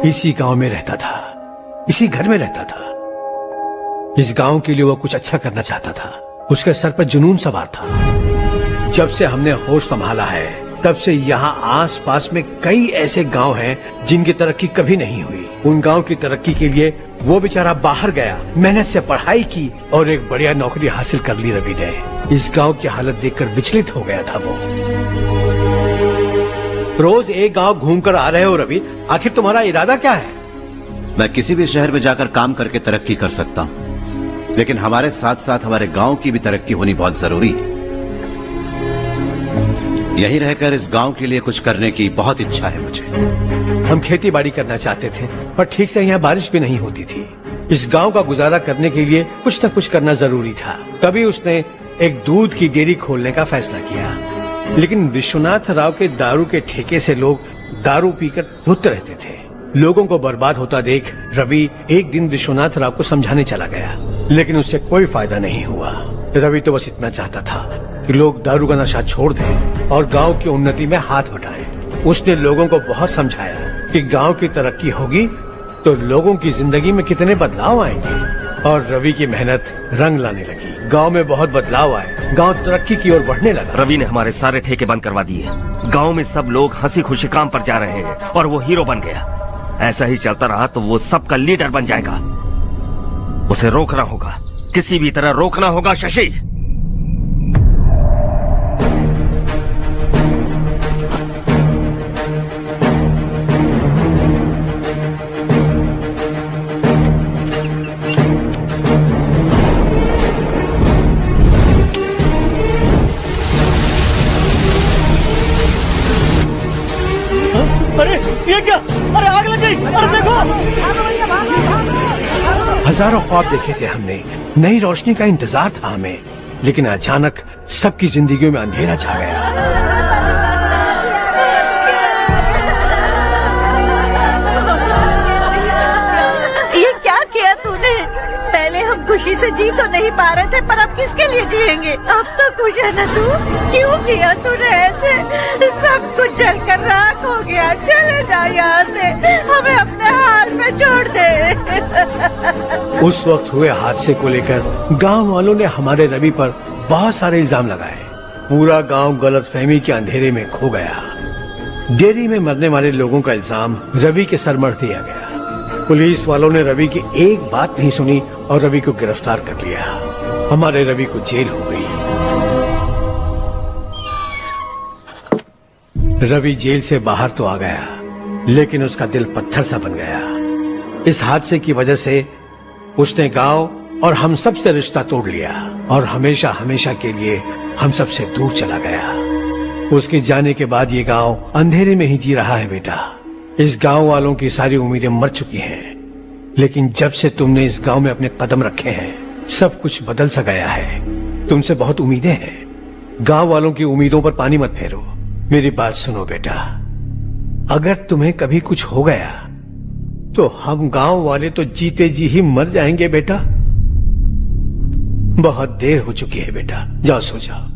इसी गांव में रहता था, इसी घर में रहता था। इस गांव के लिए वो कुछ अच्छा करना चाहता था। उसके सर पर जुनून सवार था। जब से हमने होश संभाला है तब से यहाँ आस पास में कई ऐसे गांव हैं जिनकी तरक्की कभी नहीं हुई। उन गांव की तरक्की के लिए वो बेचारा बाहर गया, मेहनत से पढ़ाई की और एक बढ़िया नौकरी हासिल कर ली रवि ने। इस गांव की हालत देखकर विचलित हो गया था वो। रोज एक गांव घूमकर आ रहे हो रवि, आखिर तुम्हारा इरादा क्या है?
मैं किसी भी शहर में जाकर काम करके तरक्की कर सकता हूं, लेकिन हमारे साथ साथ हमारे गांव की भी तरक्की होनी बहुत जरूरी है। यहीं रहकर इस गांव के लिए कुछ करने की बहुत इच्छा है मुझे।
हम खेती बाड़ी करना चाहते थे, पर ठीक से यहाँ बारिश भी नहीं होती थी। इस गांव का गुजारा करने के लिए कुछ न कुछ करना जरूरी था। तभी उसने एक दूध की डेयरी खोलने का फैसला किया, लेकिन विश्वनाथ राव के दारू के ठेके से लोग दारू पीकर धुत रहते थे। लोगों को बर्बाद होता देख रवि एक दिन विश्वनाथ राव को समझाने चला गया, लेकिन उससे कोई फायदा नहीं हुआ। रवि तो बस इतना चाहता था कि लोग दारू का नशा छोड़ दें और गांव की उन्नति में हाथ बटाएं। उसने लोगों को बहुत समझाया कि गांव की तरक्की होगी तो लोगों की जिंदगी में कितने बदलाव आएंगे, और रवि की मेहनत रंग लाने लगी। गांव में बहुत बदलाव आए, गांव तरक्की की ओर बढ़ने लगा।
रवि ने हमारे सारे ठेके बंद करवा दिए। गांव में सब लोग हंसी खुशी काम पर जा रहे हैं और वो हीरो बन गया। ऐसा ही चलता रहा तो वो सबका लीडर बन जाएगा। उसे रोकना होगा, किसी भी तरह रोकना होगा शशि।
अरे ये क्या? अरे आग लग गई! अरे देखो!
हजारों ख्वाब देखे थे हमने, नई रोशनी का इंतजार था हमें, लेकिन अचानक सबकी जिंदगियों में अंधेरा छा गया।
ये क्या किया तूने? पहले हम खुशी से जी तो नहीं पा रहे थे, पर अब किसके लिए जिएंगे? अब तो खुश है ना तू? क्यों किया तूने ऐसे? सब कुछ जलकर राख हो गया। चले जा यहाँ से, हमें अपने हाल में छोड़ दे।
उस वक्त हुए हादसे को लेकर गांव वालों ने हमारे रवि पर बहुत सारे इल्जाम लगाए। पूरा गांव गलतफहमी के अंधेरे में खो गया। डेयरी में मरने वाले लोगों का इल्जाम रवि के सर मढ़ दिया गया। पुलिस वालों ने रवि की एक बात नहीं सुनी और रवि को गिरफ्तार कर लिया। हमारे रवि को जेल हो गई। रवि जेल से बाहर तो आ गया, लेकिन उसका दिल पत्थर सा बन गया। इस हादसे की वजह से उसने गांव और हम सब से रिश्ता तोड़ लिया और हमेशा हमेशा के लिए हम सब से दूर चला गया। उसके जाने के बाद ये गांव अंधेरे में ही जी रहा है बेटा। इस गांव वालों की सारी उम्मीदें मर चुकी हैं, लेकिन जब से तुमने इस गांव में अपने कदम रखे हैं सब कुछ बदल सा गया है। तुमसे बहुत उम्मीदें हैं। गांव वालों की उम्मीदों पर पानी मत फेरो। मेरी बात सुनो बेटा, अगर तुम्हें कभी कुछ हो गया तो हम गांव वाले तो जीते जी ही मर जाएंगे बेटा। बहुत देर हो चुकी है बेटा, जाओ सो जाओ।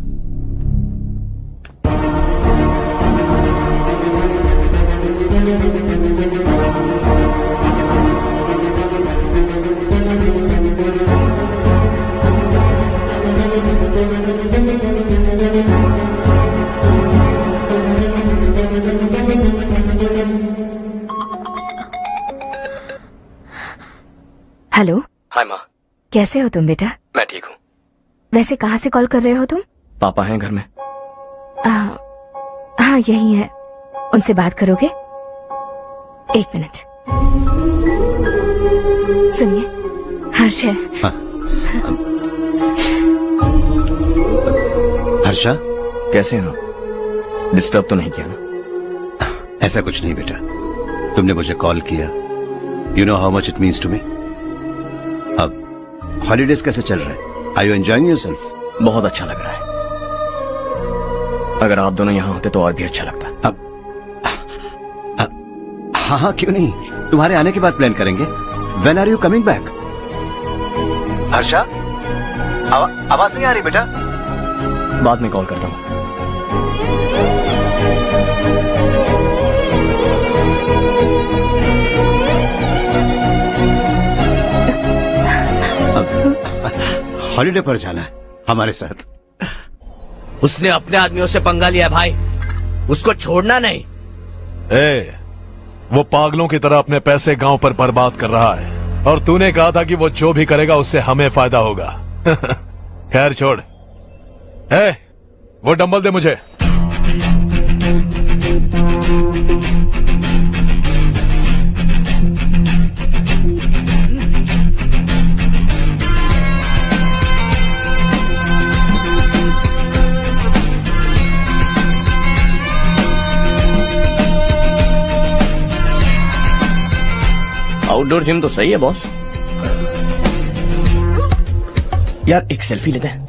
हेलो।
हाय माँ।
कैसे हो तुम बेटा?
मैं ठीक हूँ।
वैसे कहाँ से कॉल कर रहे हो तुम?
पापा हैं घर में?
हाँ यही है। उनसे बात करोगे? एक मिनट सुनिए, हर्ष है।
हाँ। हर्षा,
कैसे हो? डिस्टर्ब तो नहीं किया ना?
ऐसा कुछ नहीं बेटा, तुमने मुझे कॉल किया। You know how much it means to me. अब हॉलीडेज कैसे चल रहे हैं? Are you enjoying yourself?
बहुत अच्छा लग रहा है। अगर आप दोनों यहाँ होते तो और भी अच्छा लगता।
अब हाँ हाँ क्यों नहीं, तुम्हारे आने के बाद प्लान करेंगे। When are you coming back? Harsha, आवाज नहीं आ रही बेटा।
बाद में कॉल करता हूँ।
हॉलीडे पर जाना है हमारे साथ।
उसने अपने आदमियों से पंगा लिया भाई, उसको छोड़ना नहीं।
वो पागलों की तरह अपने पैसे गांव पर बर्बाद कर रहा है और तूने कहा था कि वो जो भी करेगा उससे हमें फायदा होगा। खैर छोड़। वो डंबल दे मुझे।
आउटडोर जिम तो सही है बॉस। यार एक सेल्फी लेते हैं।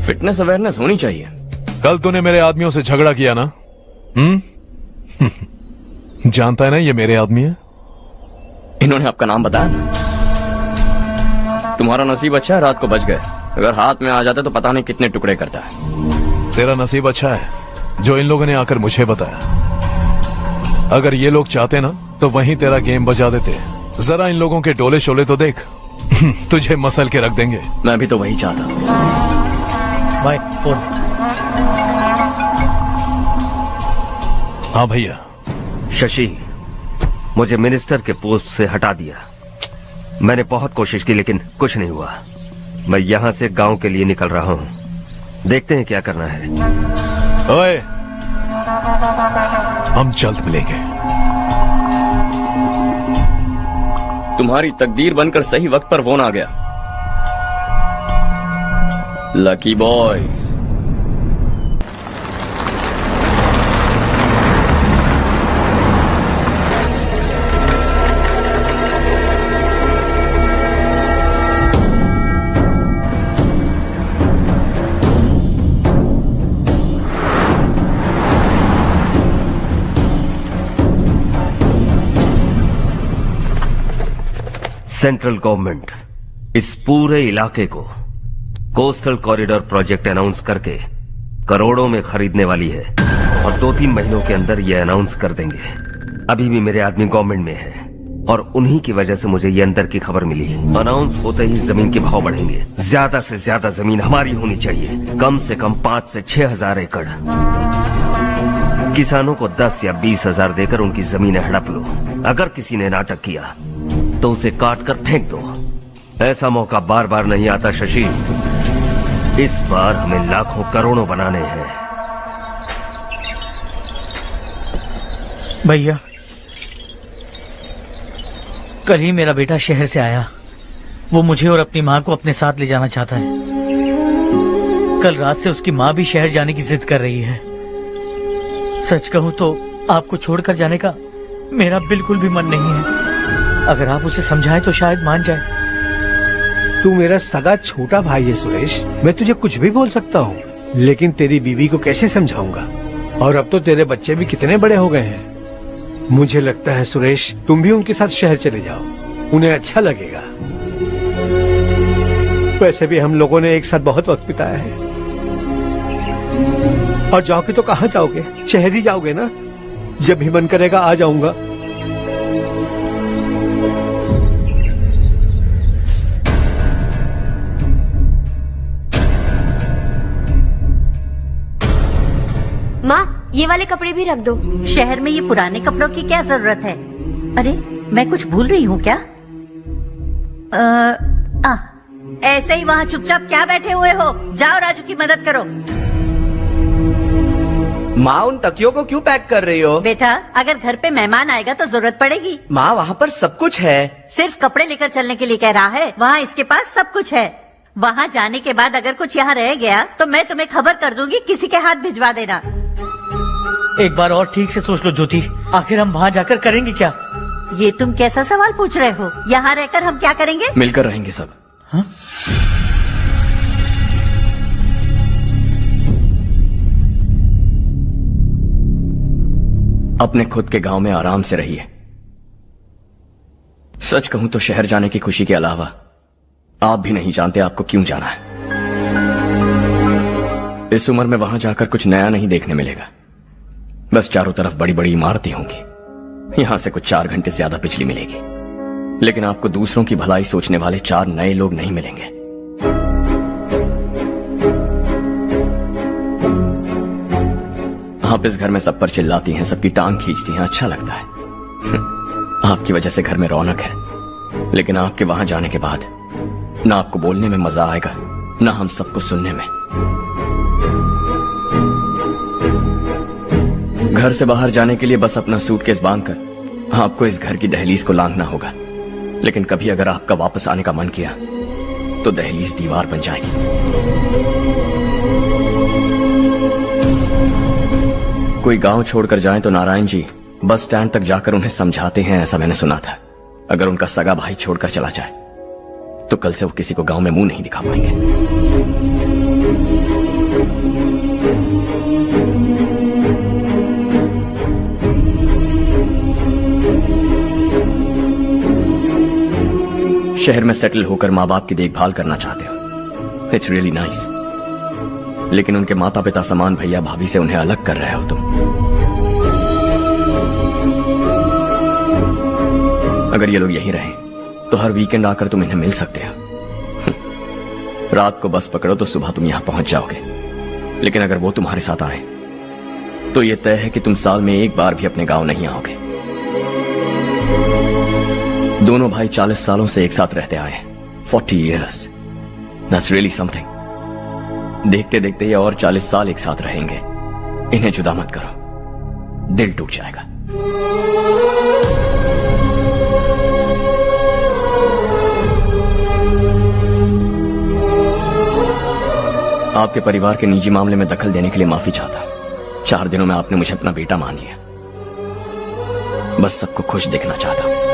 फिटनेस अवेयरनेस होनी चाहिए।
कल तूने मेरे आदमियों से झगड़ा किया ना? जानता है ना ये मेरे आदमी है।
इन्होंने आपका नाम बताया? तुम्हारा नसीब अच्छा है रात को बच गए, अगर हाथ में आ जाता तो पता नहीं कितने टुकड़े करता है।
तेरा नसीब अच्छा है जो इन लोगों ने आकर मुझे बताया। अगर ये लोग चाहते ना तो वहीं तेरा गेम बजा देते। जरा इन लोगों के डोले शोले तो देख। तुझे मसल के रख देंगे।
मैं भी तो वही चाहता हूँ।
भाई फोन।
हाँ भैया।
शशि, मुझे मिनिस्टर के पोस्ट से हटा दिया। मैंने बहुत कोशिश की लेकिन कुछ नहीं हुआ। मैं यहाँ से गांव के लिए निकल रहा हूँ। देखते हैं क्या करना है।
ओए, हम जल्द मिलेंगे।
तुम्हारी तकदीर बनकर सही वक्त पर फोन आ गया। Lucky boys.
सेंट्रल गवर्नमेंट इस पूरे इलाके को कोस्टल कॉरिडोर प्रोजेक्ट अनाउंस करके करोड़ों में खरीदने वाली है और 2-3 महीनों के अंदर ये अनाउंस कर देंगे। अभी भी मेरे आदमी गवर्नमेंट में है और उन्हीं की वजह से मुझे ये अंदर की खबर मिली। अनाउंस होते ही जमीन के भाव बढ़ेंगे। ज्यादा से ज्यादा जमीन हमारी होनी चाहिए, कम से कम 5 से 6 हजार एकड़। किसानों को 10 या 20 हजार देकर उनकी जमीनें हड़प लो। अगर किसी ने नाटक किया तो उसे काट कर फेंक दो। ऐसा मौका बार बार नहीं आता शशि। इस बार हमें लाखों करोड़ों बनाने हैं।
भैया, कल ही मेरा बेटा शहर से आया। वो मुझे और अपनी माँ को अपने साथ ले जाना चाहता है। कल रात से उसकी माँ भी शहर जाने की जिद कर रही है। सच कहूँ तो आपको छोड़कर जाने का मेरा बिल्कुल भी मन नहीं है। अगर आप उसे समझाएं तो शायद मान जाए।
तू मेरा सगा छोटा भाई है सुरेश, मैं तुझे कुछ भी बोल सकता हूँ, लेकिन तेरी बीवी को कैसे समझाऊंगा? और अब तो तेरे बच्चे भी कितने बड़े हो गए हैं। मुझे लगता है सुरेश, तुम भी उनके साथ शहर चले जाओ, उन्हें अच्छा लगेगा। वैसे भी हम लोगों ने एक साथ बहुत वक्त बिताया है। और जाओगे तो कहाँ जाओगे? शहर ही जाओगे ना? जब भी मन करेगा आ जाऊंगा।
माँ, ये वाले कपड़े भी रख दो।
शहर में ये पुराने कपड़ों की क्या जरूरत है? अरे, मैं कुछ भूल रही हूँ क्या? ऐसे ही वहाँ चुपचाप क्या बैठे हुए हो? जाओ राजू की मदद करो।
माँ, उन तकियों को क्यों पैक कर रही हो?
बेटा, अगर घर पे मेहमान आएगा तो जरूरत पड़ेगी।
माँ, वहाँ पर सब कुछ है।
सिर्फ कपड़े लेकर चलने के लिए कह रहा है? वहाँ इसके पास सब कुछ है। वहाँ जाने के बाद अगर कुछ यहाँ रह गया तो मैं तुम्हें खबर कर दूंगी, किसी के हाथ भिजवा देना।
एक बार और ठीक से सोच लो ज्योति, आखिर हम वहाँ जाकर करेंगे क्या?
ये तुम कैसा सवाल पूछ रहे हो? यहाँ रहकर हम क्या करेंगे?
मिलकर रहेंगे सब।
हाँ?
अपने खुद के गांव में आराम से रहिए। सच कहूं तो शहर जाने की खुशी के अलावा आप भी नहीं जानते आपको क्यों जाना है। इस उम्र में वहां जाकर कुछ नया नहीं देखने मिलेगा। बस चारों तरफ बड़ी बड़ी इमारतें होंगी। यहां से कुछ 4 घंटे ज्यादा बिजली मिलेगी, लेकिन आपको दूसरों की भलाई सोचने वाले 4 नए लोग नहीं मिलेंगे। आप इस घर में सब पर चिल्लाती हैं, सबकी टांग खींचती हैं, अच्छा लगता है। आपकी वजह से घर में रौनक है, लेकिन आपके वहां जाने के बाद ना आपको बोलने में मजा आएगा, ना हम सबको सुनने में। घर से बाहर जाने के लिए बस अपना सूटकेस बांधकर आपको इस घर की दहलीज को लांघना होगा। लेकिन कभी अगर आपका वापस आने का मन किया तो दहलीज दीवार बन जाएगी। कोई गांव छोड़कर जाएं तो नारायण जी बस स्टैंड तक जाकर उन्हें समझाते हैं, ऐसा मैंने सुना था। अगर उनका सगा भाई छोड़कर चला जाए तो कल से वो किसी को गांव में मुंह नहीं दिखा पाएंगे। शहर में सेटल होकर माँ बाप की देखभाल करना चाहते हो, इट्स रियली नाइस। लेकिन उनके माता पिता समान भैया भाभी से उन्हें अलग कर रहे हो तुम। अगर ये लोग यहीं रहें तो हर वीकेंड आकर तुम इन्हें मिल सकते हो। रात को बस पकड़ो तो सुबह तुम यहां पहुंच जाओगे। लेकिन अगर वो तुम्हारे साथ आए तो ये तय है कि तुम साल में एक बार भी अपने गांव नहीं आओगे। दोनों भाई 40 सालों से एक साथ रहते आए हैं, 40 years। That's really something। देखते देखते ये और 40 साल एक साथ रहेंगे। इन्हें जुदा मत करो, दिल टूट जाएगा। आपके परिवार के निजी मामले में दखल देने के लिए माफी चाहता हूं। 4 दिनों में आपने मुझे अपना बेटा मान लिया। बस सबको खुश देखना चाहता हूं।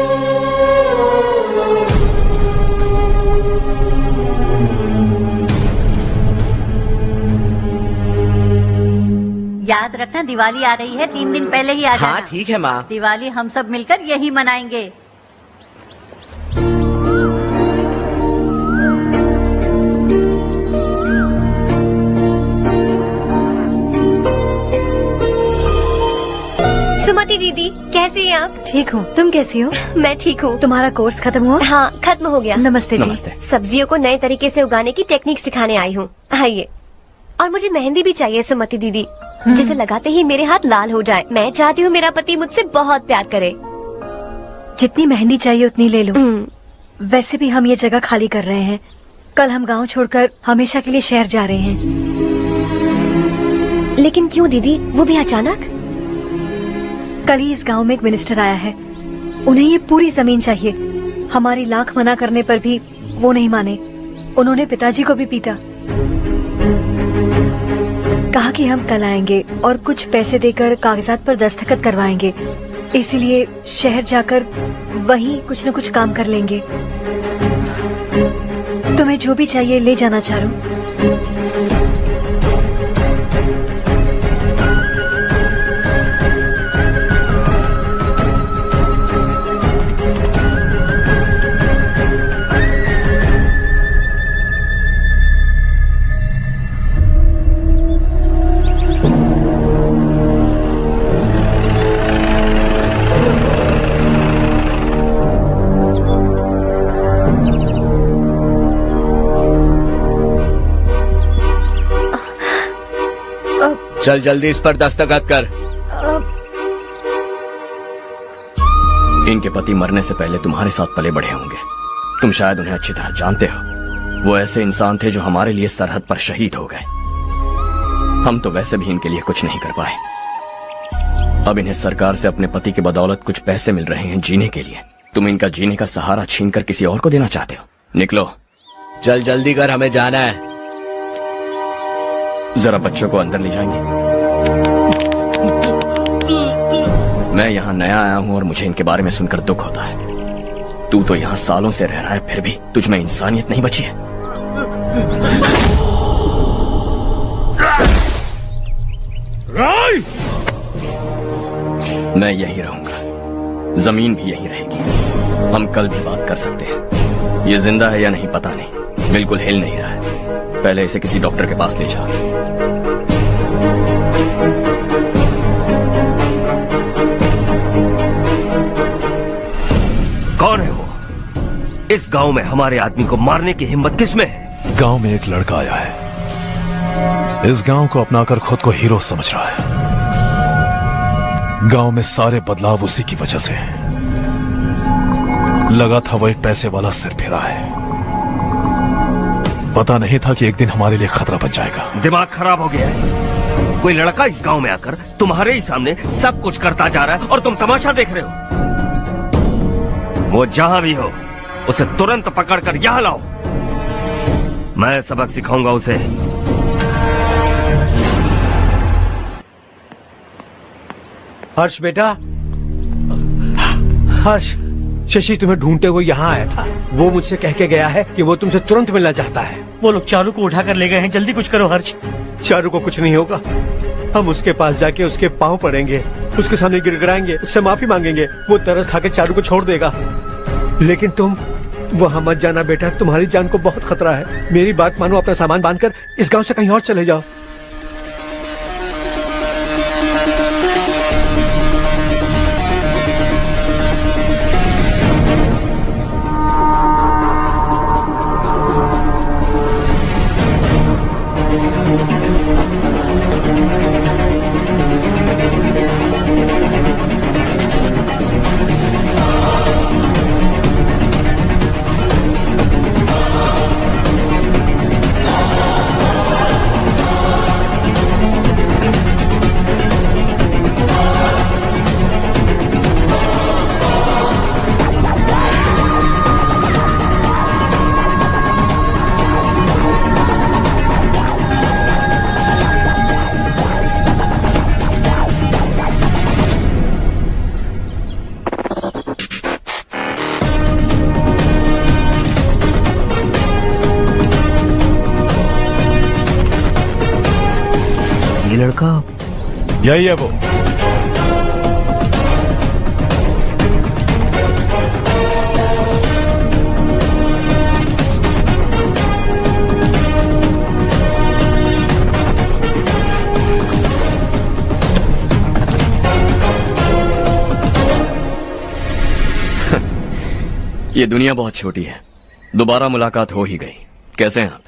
याद रखना दिवाली आ रही है, 3 दिन पहले ही आ जाना।
हाँ ठीक है माँ।
दिवाली हम सब मिलकर यही मनाएंगे।
सुमति दीदी, कैसी हैं आप?
ठीक हूँ, तुम कैसी हो?
मैं ठीक हूँ।
तुम्हारा कोर्स खत्म हुआ?
हाँ, खत्म हो गया।
नमस्ते जी।
नमस्ते।
सब्जियों को नए तरीके से उगाने की टेक्निक सिखाने आई हूँ। आइए। और मुझे मेहंदी भी चाहिए सुमति दीदी, जिसे लगाते ही मेरे हाथ लाल हो जाए। मैं चाहती हूँ मेरा पति मुझसे बहुत प्यार करे।
जितनी मेहंदी चाहिए उतनी ले लो। वैसे भी हम ये जगह खाली कर रहे हैं। कल हम गांव छोड़कर हमेशा के लिए शहर जा रहे हैं।
लेकिन क्यों दीदी, वो भी अचानक?
कल ही इस गांव में एक मिनिस्टर आया है, उन्हें ये पूरी जमीन चाहिए। हमारी लाख मना करने पर भी वो नहीं माने। उन्होंने पिताजी को भी पीटा। कहा कि हम कल आएंगे और कुछ पैसे देकर कागजात पर दस्तखत करवाएंगे। इसीलिए शहर जाकर वहीं कुछ न कुछ काम कर लेंगे। तुम्हें जो भी चाहिए ले जाना चारू।
चल जल्दी इस पर दस्तखत कर।
इनके पति मरने से पहले तुम्हारे साथ पले बढ़े होंगे। तुम शायद उन्हें अच्छी तरह जानते हो। वो ऐसे इंसान थे जो हमारे लिए सरहद पर शहीद हो गए। हम तो वैसे भी इनके लिए कुछ नहीं कर पाए। अब इन्हें सरकार से अपने पति की बदौलत कुछ पैसे मिल रहे हैं जीने के लिए। तुम इनका जीने का सहारा छीनकर किसी और को देना चाहते हो। निकलो।
चल जल्दी कर, हमें जाना है।
जरा बच्चों को अंदर ले जाएंगे? मैं यहाँ नया आया हूँ और मुझे इनके बारे में सुनकर दुख होता है। तू तो यहाँ सालों से रह रहा है, फिर भी तुझ में इंसानियत नहीं बची है।
राय!
मैं यही रहूंगा, जमीन भी यही रहेगी। हम कल भी बात कर सकते हैं। ये जिंदा है या नहीं पता नहीं, बिल्कुल हिल नहीं रहा है। पहले इसे किसी डॉक्टर के पास ले जा।
कौन है वो? इस गांव में हमारे आदमी को मारने की हिम्मत किसमें है?
गांव में एक लड़का आया है। इस गांव को अपनाकर खुद को हीरो समझ रहा है। गांव में सारे बदलाव उसी की वजह से है। लगा था वो एक पैसे वाला सिर फिरा है। पता नहीं था कि एक दिन हमारे लिए खतरा बन जाएगा।
दिमाग खराब हो गया है। कोई लड़का इस गांव में आकर तुम्हारे ही सामने सब कुछ करता जा रहा है और तुम तमाशा देख रहे हो। वो जहां भी हो उसे तुरंत पकड़कर यहां लाओ। मैं सबक सिखाऊंगा उसे।
हर्ष बेटा, हर्ष, शशि तुम्हें ढूंढते हुए यहाँ आया था। वो मुझसे कह के गया है कि वो तुमसे तुरंत मिलना चाहता है।
वो लोग चारू को उठाकर ले गए हैं, जल्दी कुछ करो हर्ष।
चारू को कुछ नहीं होगा। हम उसके पास जाके उसके पांव पड़ेंगे, उसके सामने गिड़गिड़ाएंगे, उससे माफी मांगेंगे। वो तरस खा के चारू को छोड़ देगा। लेकिन तुम वहाँ मत जाना बेटा, तुम्हारी जान को बहुत खतरा है। मेरी बात मानो, अपना सामान बांधकर इस गांव से कहीं और चले जाओ।
ये लड़का
यही है वो।
ये दुनिया बहुत छोटी है। दोबारा मुलाकात हो ही गई। कैसे हैं आप?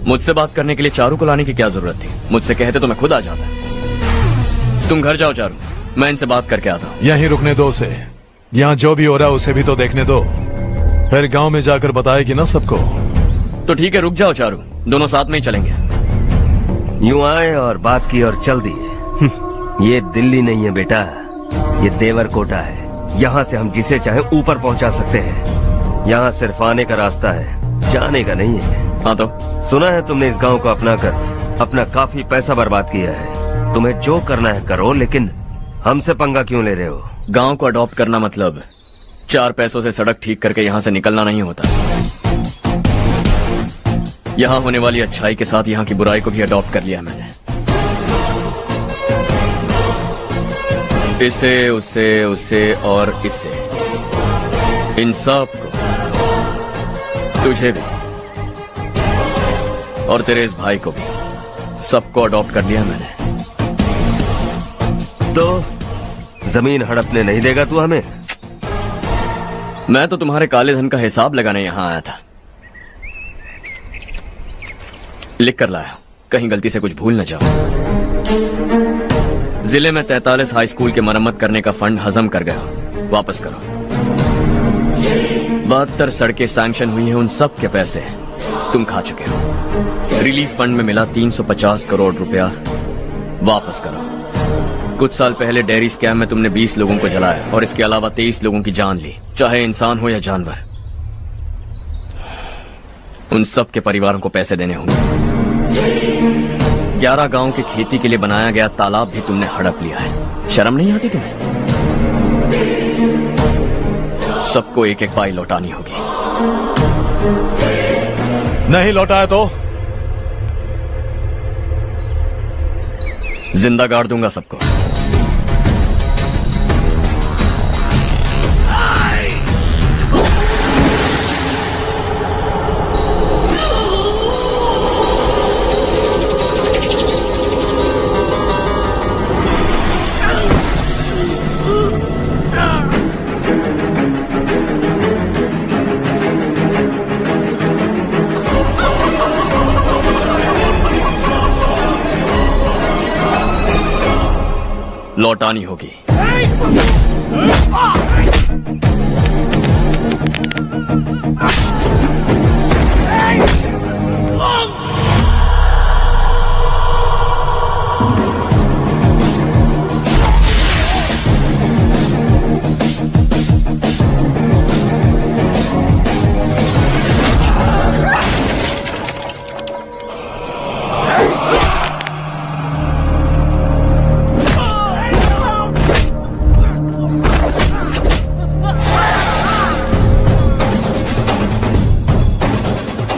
मुझसे बात करने के लिए चारू को लाने की क्या जरूरत थी? मुझसे कहते तो मैं खुद आ जाता। तुम घर जाओ चारू, मैं इनसे बात करके आता हूँ।
यहीं रुकने दो उसे। यहाँ जो भी हो रहा है उसे भी तो देखने दो, फिर गांव में जाकर बताएगी ना सबको।
तो ठीक है, रुक जाओ चारू, दोनों साथ में ही चलेंगे।
यूं आए और बात की और चल दिए। ये दिल्ली नहीं है बेटा, ये देवरकोटा है। यहाँ से हम जिसे चाहे ऊपर पहुँचा सकते हैं। यहाँ सिर्फ आने का रास्ता है, जाने का नहीं है।
हाँ तो
सुना है तुमने इस गांव को अपना कर अपना काफी पैसा बर्बाद किया है। तुम्हें जो करना है करो, लेकिन हमसे पंगा क्यों ले रहे हो?
गांव को अडॉप्ट करना मतलब 4 पैसों से सड़क ठीक करके यहाँ से निकलना नहीं होता। यहाँ होने वाली अच्छाई के साथ यहाँ की बुराई को भी अडॉप्ट कर लिया मैंने। इसे, उससे, उससे और इससे, इन सब को, तुझे भी और तेरे इस भाई को भी, सबको अडॉप्ट कर लिया मैंने।
तो जमीन हड़पने नहीं देगा तू हमें?
मैं तो तुम्हारे काले धन का हिसाब लगाने यहाँ आया था। लिख कर लाया, कहीं गलती से कुछ भूल न जाओ। जिले में 43 हाई स्कूल के मरम्मत करने का फंड हजम कर गया, वापस करो। 72 सड़कें सैंक्शन हुई हैं, उन सब के पैसे तुम खा चुके हो। रिलीफ फंड में मिला 350 करोड़ रुपया, वापस करो। कुछ साल पहले डेयरी स्कैम में तुमने 20 लोगों को जलाया और इसके अलावा 23 लोगों की जान ली, चाहे इंसान हो या जानवर। उन सब के परिवारों को पैसे देने होंगे। 11 गांव की खेती के लिए बनाया गया तालाब भी तुमने हड़प लिया है। शर्म नहीं आती तुम्हें? सबको एक एक पाई लौटानी होगी।
नहीं लौटाया तो
जिंदा गाड़ दूंगा सबको। लौटानी होगी।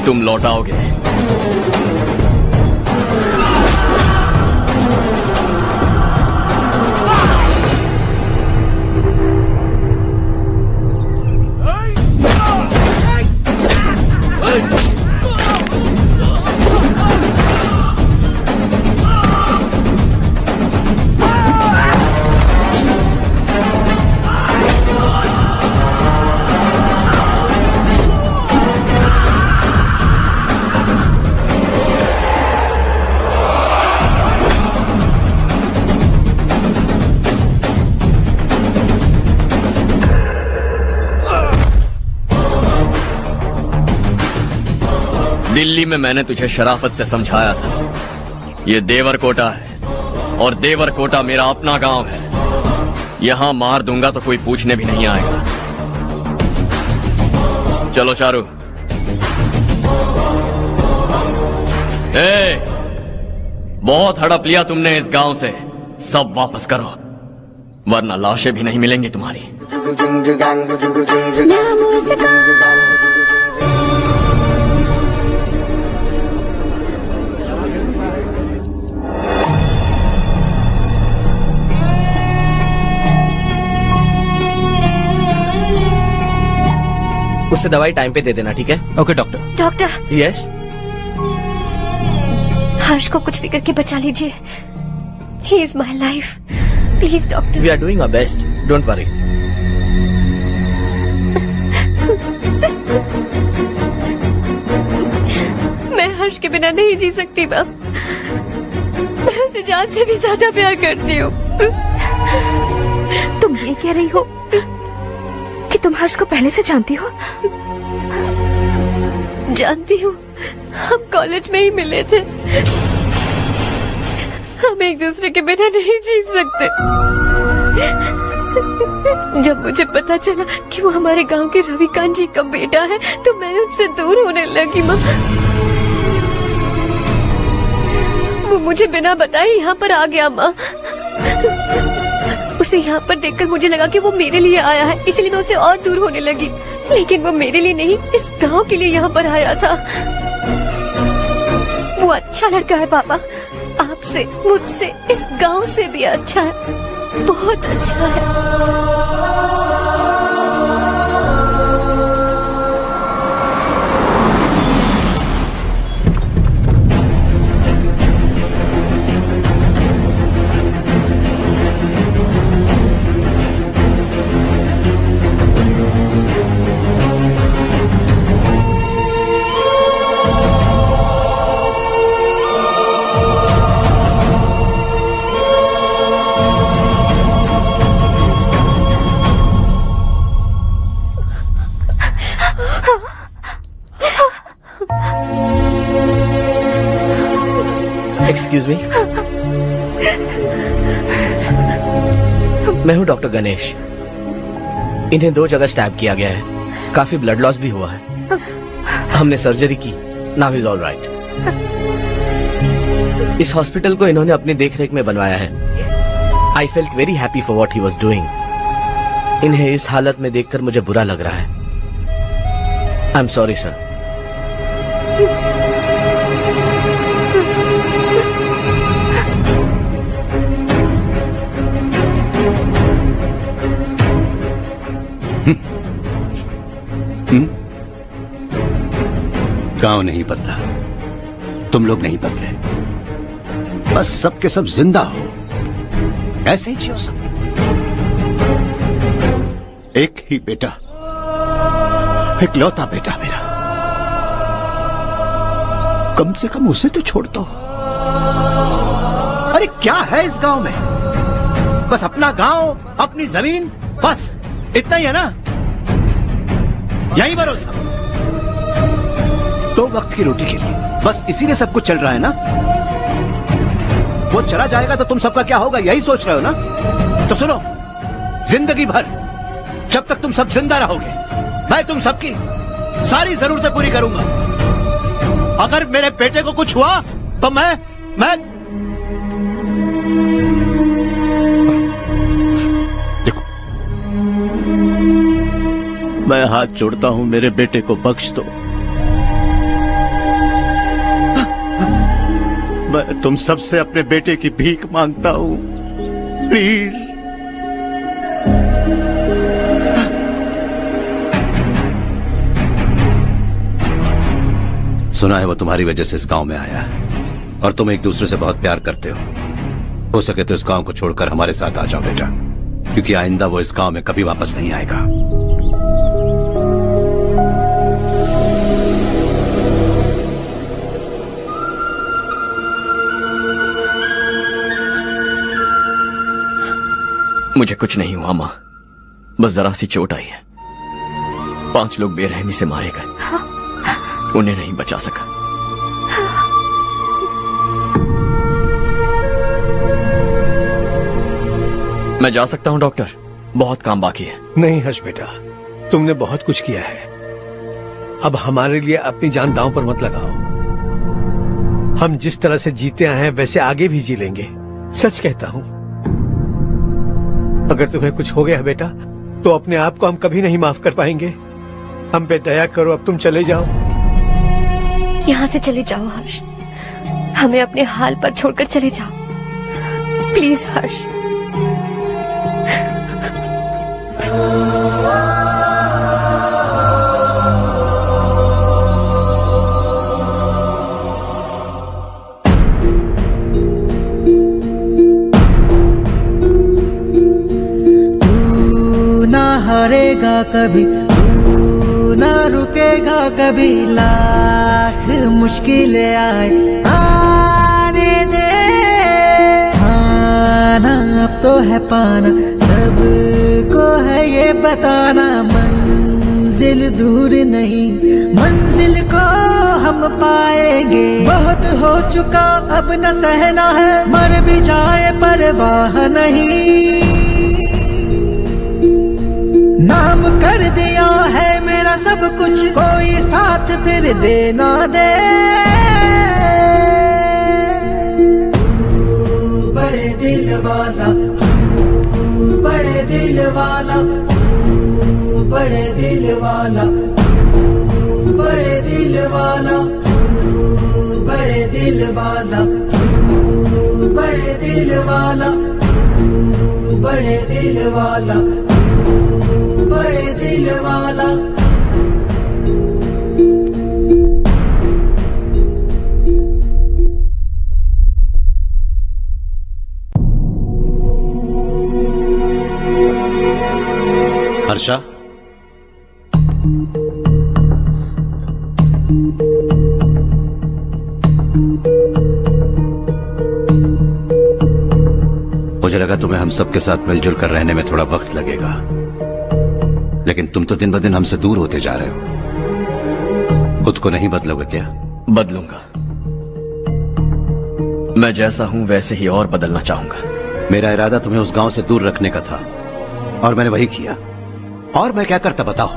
तुम लौटाओगे। दिल्ली में मैंने तुझे शराफत से समझाया था, ये देवर कोटा है और देवर कोटा मेरा अपना गांव है। यहां मार दूंगा तो कोई पूछने भी नहीं आएगा। चलो चारू। बहुत हड़प लिया तुमने इस गांव से, सब वापस करो वरना लाशें भी नहीं मिलेंगी तुम्हारी।
उससे दवाई टाइम पे दे देना, ठीक है?
Okay doctor.
Doctor.
Yes.
Harsh को कुछ भी करके बचा लीजिए। He is my life, please doctor.
We are doing our best, don't worry.
मैं हर्ष के बिना नहीं जी सकती बाप। मैं उसे जान से भी ज्यादा प्यार करती हूँ।
तुम ये कह रही हो कि तुम हर्ष को पहले से जानती हो?
जानती हूँ, हम कॉलेज में ही मिले थे। हम एक दूसरे के बिना नहीं जी सकते। जब मुझे पता चला कि वो हमारे गांव के रविकांत जी का बेटा है तो मैं उनसे दूर होने लगी। माँ, वो मुझे बिना बताए यहाँ पर आ गया। माँ, उसे यहाँ पर देखकर मुझे लगा कि वो मेरे लिए आया है, इसलिए मैं उसे और दूर होने लगी। लेकिन वो मेरे लिए नहीं, इस गांव के लिए यहाँ पर आया था। वो अच्छा लड़का है पापा, आपसे, मुझसे, इस गांव से भी अच्छा है, बहुत अच्छा है।
एक्सक्यूज मी, मैं हूँ डॉक्टर गणेश। इन्हें 2 जगह स्टैब किया गया है, काफी ब्लड लॉस भी हुआ है। हमने सर्जरी की, नाउ इज ऑल राइट। इस हॉस्पिटल को इन्होंने अपनी देखरेख में बनवाया है। I felt very happy for what he was doing. इन्हें इस हालत में देखकर मुझे बुरा लग रहा है। I am sorry sir.
गांव नहीं बदला, तुम लोग नहीं बदले, बस सब के सब जिंदा हो, ऐसे ही जियो सब। एक ही बेटा, इकलौता बेटा मेरा, कम से कम उसे तो छोड़ दो। अरे क्या है इस गांव में? बस अपना गांव, अपनी जमीन, बस इतना ही है ना? यही भरोसा 2 वक्त की रोटी के लिए, बस इसीलिए सब कुछ चल रहा है ना? वो चला जाएगा तो तुम सबका क्या होगा, यही सोच रहे हो ना? तो सुनो, जिंदगी भर जब तक तुम सब जिंदा रहोगे, मैं तुम सबकी सारी जरूरतें पूरी करूंगा। अगर मेरे बेटे को कुछ हुआ तो मैं देखो, मैं हाथ जोड़ता हूं, मेरे बेटे को बख्श दो। मैं तुम सबसे अपने बेटे की भीख मांगता हूं, प्लीज। सुना है वो तुम्हारी वजह से इस गांव में आया है और तुम एक दूसरे से बहुत प्यार करते हो सके तो इस गांव को छोड़कर हमारे साथ आ जाओ बेटा, क्योंकि आइंदा वो इस गांव में कभी वापस नहीं आएगा।
मुझे कुछ नहीं हुआ माँ, बस जरा सी चोट आई है। 5 लोग बेरहमी से मारे गए, उन्हें नहीं बचा सका। मैं जा सकता हूँ डॉक्टर, बहुत काम बाकी है।
नहीं हर्ष बेटा, तुमने बहुत कुछ किया है, अब हमारे लिए अपनी जान दांव पर मत लगाओ। हम जिस तरह से जीते आए हैं वैसे आगे भी जी लेंगे, सच कहता हूँ। अगर तुम्हें कुछ हो गया बेटा तो अपने आप को हम कभी नहीं माफ कर पाएंगे। हम पे दया करो, अब तुम चले जाओ।
यहाँ से चले जाओ हर्ष, हमें अपने हाल पर छोड़कर चले जाओ, प्लीज हर्ष।
हारेगा कभी, तू ना रुकेगा कभी, लाख मुश्किलें आए आने दे। खाना अब तो है पाना, सबको है ये बताना, मंजिल दूर नहीं, मंजिल को हम पाएंगे। बहुत हो चुका अब न सहना है, मर भी जाए परवाह नहीं। नाम कर दिया है मेरा सब कुछ, कोई साथ फिर देना दे। तू बड़े दिल वाला, तू बड़े दिल वाला, तू बड़े दिल वाला, तू बड़े दिल वाला, तू बड़े दिल वाला, तू बड़े दिल वाला, तू बड़े दिल वाला, बड़े दिल वाला।
हर्षा, मुझे लगा तुम्हें हम सबके साथ मिलजुल कर रहने में थोड़ा वक्त लगेगा, लेकिन तुम तो दिन ब दिन हमसे दूर होते जा रहे हो। खुद को नहीं बदलोगे क्या?
बदलूंगा, मैं जैसा हूं वैसे ही और बदलना चाहूंगा।
मेरा इरादा तुम्हें उस गांव से दूर रखने का था और मैंने वही किया। और मैं क्या करता बताओ?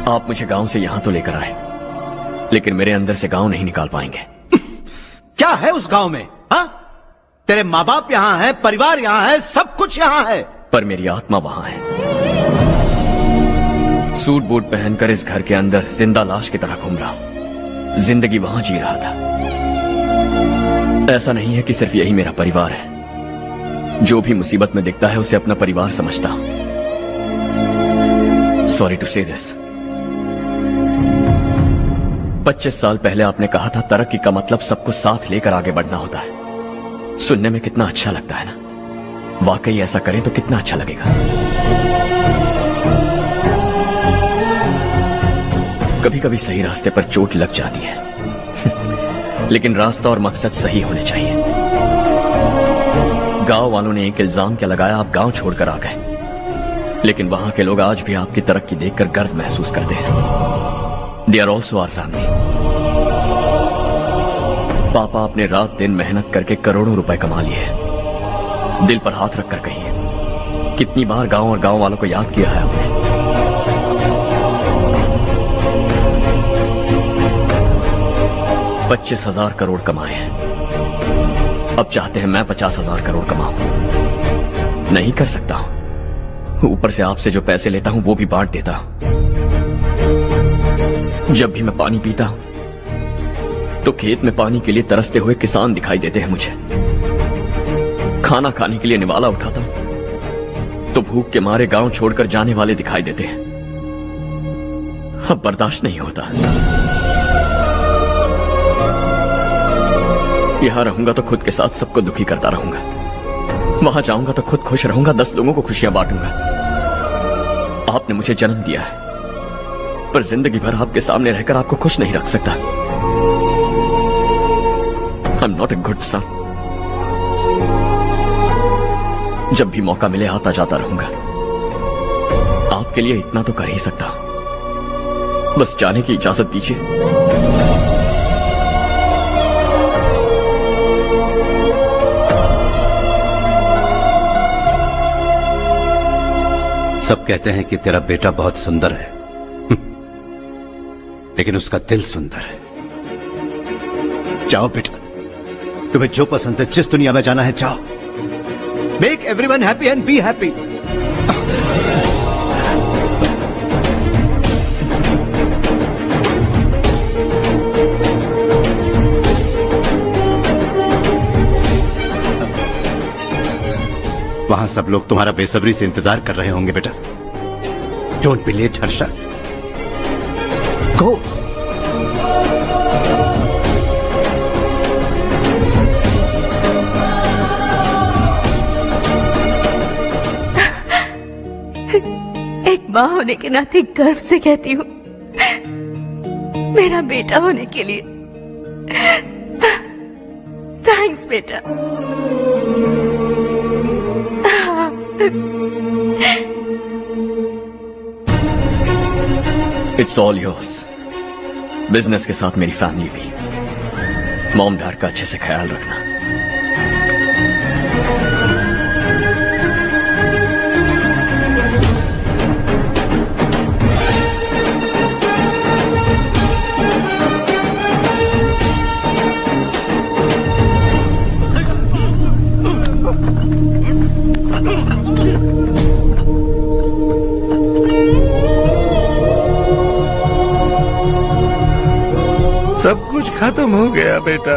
आप मुझे गांव से यहां तो लेकर आए, लेकिन मेरे अंदर से गांव नहीं निकाल पाएंगे।
क्या है उस गांव में? हाँ, तेरे माँ बाप यहाँ है, परिवार यहाँ है, सब कुछ यहाँ है,
पर मेरी आत्मा वहां है। सूट बूट पहनकर इस घर के अंदर जिंदा लाश की तरह घूम रहा हूं, जिंदगी वहां जी रहा था। ऐसा नहीं है कि सिर्फ यही मेरा परिवार है, जो भी मुसीबत में दिखता है उसे अपना परिवार समझता हूं। सॉरी टू से दिस, 25 साल पहले आपने कहा था तरक्की का मतलब सबको साथ लेकर आगे बढ़ना होता है। सुनने में कितना अच्छा लगता है ना? वाकई ऐसा करें तो कितना अच्छा लगेगा। कभी कभी सही रास्ते पर चोट लग जाती है लेकिन रास्ता और मकसद सही होने चाहिए। गांव वालों ने एक इल्जाम क्या लगाया, आप गांव छोड़कर आ गए, लेकिन वहां के लोग आज भी आपकी तरक्की देखकर गर्व महसूस करते हैं। They are also our family. पापा आपने रात दिन मेहनत करके करोड़ों रुपए कमा लिए हैं। दिल पर हाथ रखकर कहिए, कितनी बार गांव और गांव वालों को याद किया है आपने? 25,000 करोड़ कमाए हैं, अब चाहते हैं मैं 50,000 करोड़ कमाऊं। नहीं कर सकता हूं। ऊपर से आपसे जो पैसे लेता हूं वो भी बांट देता हूं। जब भी मैं पानी पीता हूं तो खेत में पानी के लिए तरसते हुए किसान दिखाई देते हैं मुझे। खाना खाने के लिए निवाला उठाता हूं तो भूख के मारे गांव छोड़कर जाने वाले दिखाई देते हैं। अब बर्दाश्त नहीं होता। यहां रहूंगा तो खुद के साथ सबको दुखी करता रहूंगा, वहां जाऊंगा तो खुद खुश रहूंगा, 10 लोगों को खुशियां बांटूंगा। आपने मुझे जन्म दिया है, पर जिंदगी भर आपके सामने रहकर आपको खुश नहीं रख सकता। I am not a good son. जब भी मौका मिले आता जाता रहूंगा। आपके लिए इतना तो कर ही सकता हूं, बस जाने की इजाजत दीजिए।
सब कहते हैं कि तेरा बेटा बहुत सुंदर है, लेकिन उसका दिल सुंदर है। जाओ बेटा, तुम्हें जो पसंद है, जिस दुनिया में जाना है जाओ। Make everyone happy and be happy. वहां सब लोग तुम्हारा बेसब्री से इंतजार कर रहे होंगे बेटा। डोंट बी लेट हर्षा, गो।
एक माँ होने के नाते गर्व से कहती हूँ, मेरा बेटा होने के लिए थैंक्स बेटा।
It's all yours. बिजनेस के साथ मेरी फैमिली भी। मॉम डैड का अच्छे से ख्याल रखना।
सब कुछ खत्म हो गया बेटा।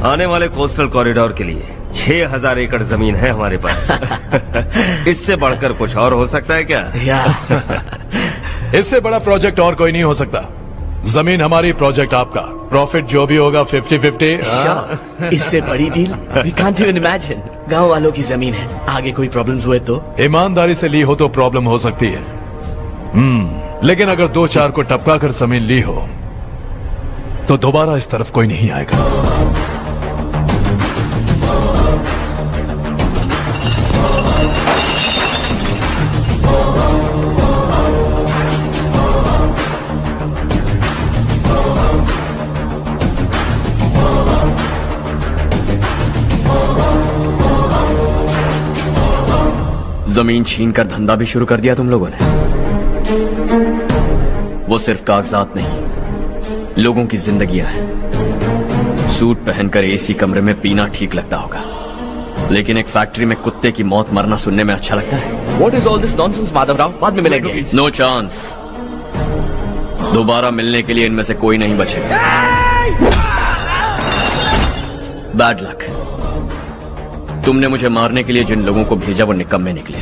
आने वाले कोस्टल कॉरिडोर के लिए 6000 एकड़ जमीन है हमारे पास। इससे बढ़कर कुछ और हो सकता है क्या?
इससे बड़ा प्रोजेक्ट और कोई नहीं हो सकता। जमीन हमारी, प्रोजेक्ट आपका। प्रॉफिट जो भी होगा 50-50।
इससे बड़ी deal we can't even imagine. गांव वालों की जमीन है, आगे कोई प्रॉब्लम्स हुए तो?
ईमानदारी से ली हो तो प्रॉब्लम हो सकती है, लेकिन अगर 2-4 को टपका कर जमीन ली हो तो दोबारा इस तरफ कोई नहीं आएगा।
जमीन छीन कर धंधा भी शुरू कर दिया तुम लोगों ने। वो सिर्फ कागजात नहीं, लोगों की जिंदगियां हैं। सूट पहनकर एसी कमरे में पीना ठीक लगता होगा, लेकिन एक फैक्ट्री में कुत्ते की मौत मरना सुनने में अच्छा लगता है।
What is all this nonsense, Madhavrao? बाद में मिलेंगे।
No chance. दोबारा मिलने के लिए इनमें से कोई नहीं बचेगा। Bad luck. तुमने मुझे मारने के लिए जिन लोगों को भेजा वो निकम्मे निकले।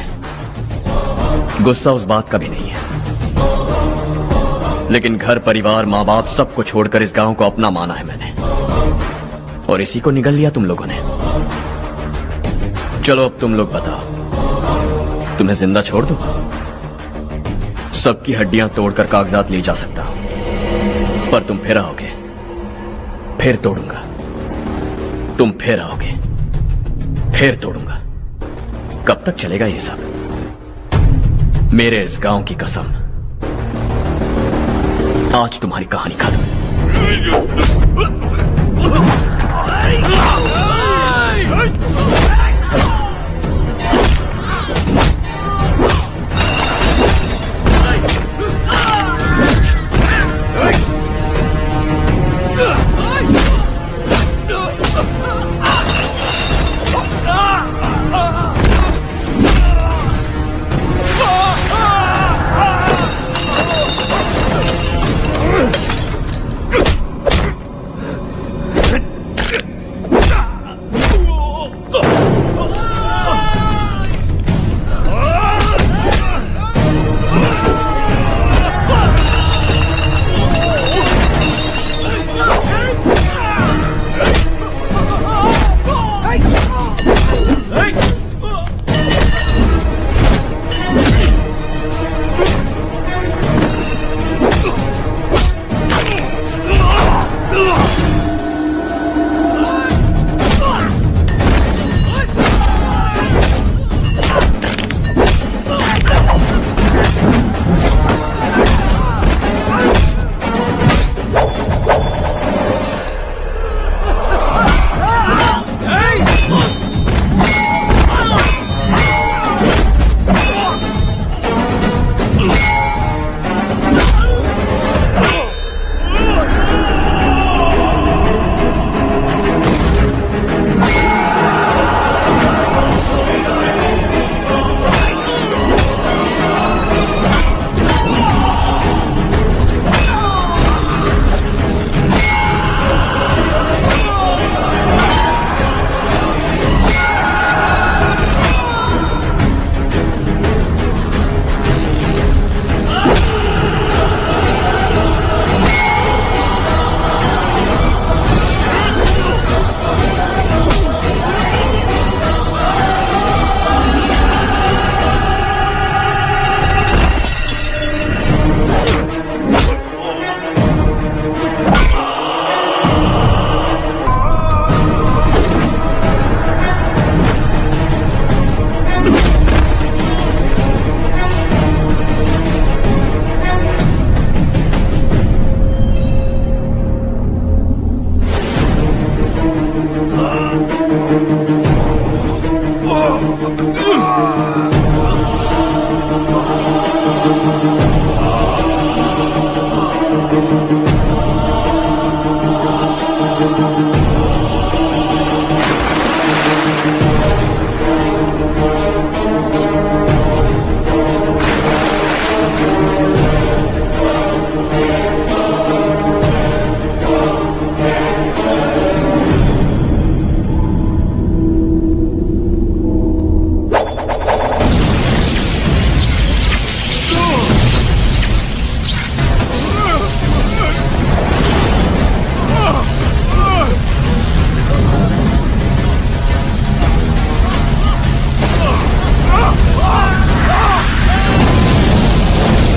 गुस्सा उस बात का भी नहीं है, लेकिन घर परिवार माँ बाप सबको छोड़कर इस गांव को अपना माना है मैंने, और इसी को निगल लिया तुम लोगों ने। चलो अब तुम लोग बताओ, तुम्हें जिंदा छोड़ दूं? सबकी हड्डियां तोड़कर कागजात ले जा सकता हूं, पर तुम फिर आओगे, फिर तोड़ूंगा। तुम फिर आओगे, फिर तोड़ूंगा। कब तक चलेगा ये सब? मेरे इस गांव की कसम, आज तुम्हारी कहानी खत्म।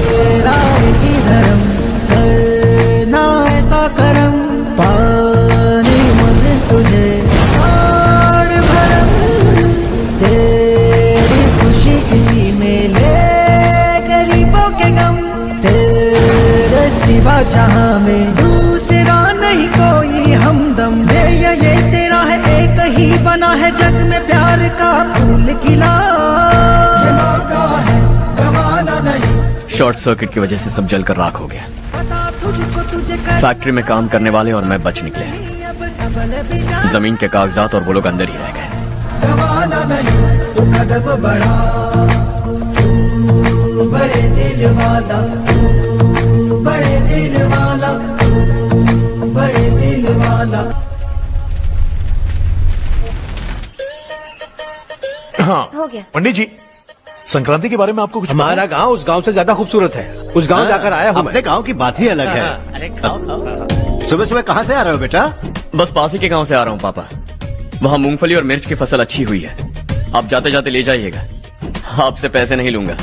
तेरा ही धर्म करना ऐसा करम पानी मुझे तुझे और भरम तेरी खुशी इसी में ले गरीबों के गम तेरे सिवा जहां में दूसरा नहीं कोई हमदम ये तेरा है एक ही बना है जग में प्यार का फूल खिला ये मौका है गवाना नहीं।
शॉर्ट सर्किट की वजह से सब जलकर राख हो गया। फैक्ट्री में काम करने वाले और मैं बच निकले। जमीन के कागजात और वो लोग अंदर ही रह गए।
गवाना नहीं तू कदम बढ़ा तू बड़े दिल वाला तू बड़े दिल वाला तू बड़े दिल वाला।
हाँ
हो गया।
पंडित जी, संक्रांति के बारे में आपको कुछ
हमारा गांव उस गांव से ज्यादा खूबसूरत है। उस गांव जाकर आया हूँ।
अपने गांव की बात ही अलग है।
अरे खाओ खाओ।
सुबह सुबह कहाँ से आ रहे हो बेटा?
बस पास ही के गांव से आ रहा हूँ पापा। वहाँ मूंगफली और मिर्च की फसल अच्छी हुई है। आप जाते जाते ले जाइएगा। आपसे पैसे नहीं लूंगा।